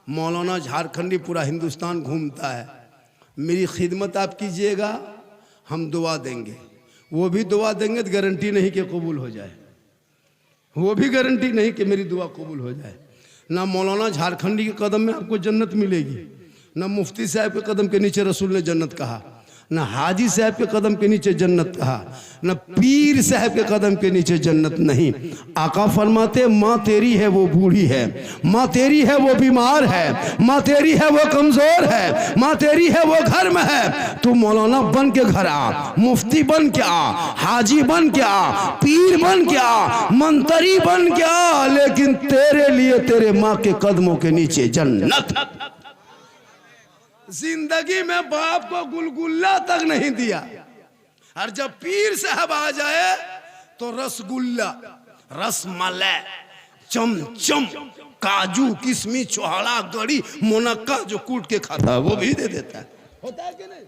मौलाना झारखंडी पूरा हिंदुस्तान घूमता है। मेरी खिदमत आप कीजिएगा, हम दुआ देंगे। वो भी दुआ देंगे तो गारंटी नहीं कि कबूल हो जाए, वो भी गारंटी नहीं कि मेरी दुआ कबूल हो जाए। ना मौलाना झारखंडी के कदम में आपको जन्नत मिलेगी, ना मुफ्ती साहब के कदम के नीचे रसूल ने जन्नत कहा, ना हाजी साहब के कदम के नीचे जन्नत कहा, ना पीर साहब के कदम के नीचे जन्नत नहीं। आका फरमाते माँ तेरी है वो बूढ़ी है, माँ तेरी है वो बीमार है, माँ तेरी है वो कमजोर है, माँ तेरी है वो घर में है। तू मौलाना बन के घर आ, मुफ्ती बन के आ, हाजी बन के आ, पीर बन के आ, मंत्री बन के आ, लेकिन तेरे लिए तेरे माँ के कदमों के नीचे जन्नत। जिंदगी में बाप को गुलगुल्ला तक नहीं दिया, और जब पीर साहब आ जाए तो रसगुल्ला, रसमलाई, चमचम, काजू, किशमिश, छोहाड़ा, गड़ी, मुनक्का जो कूट के खाता है वो भी दे देता है। होता है कि नहीं?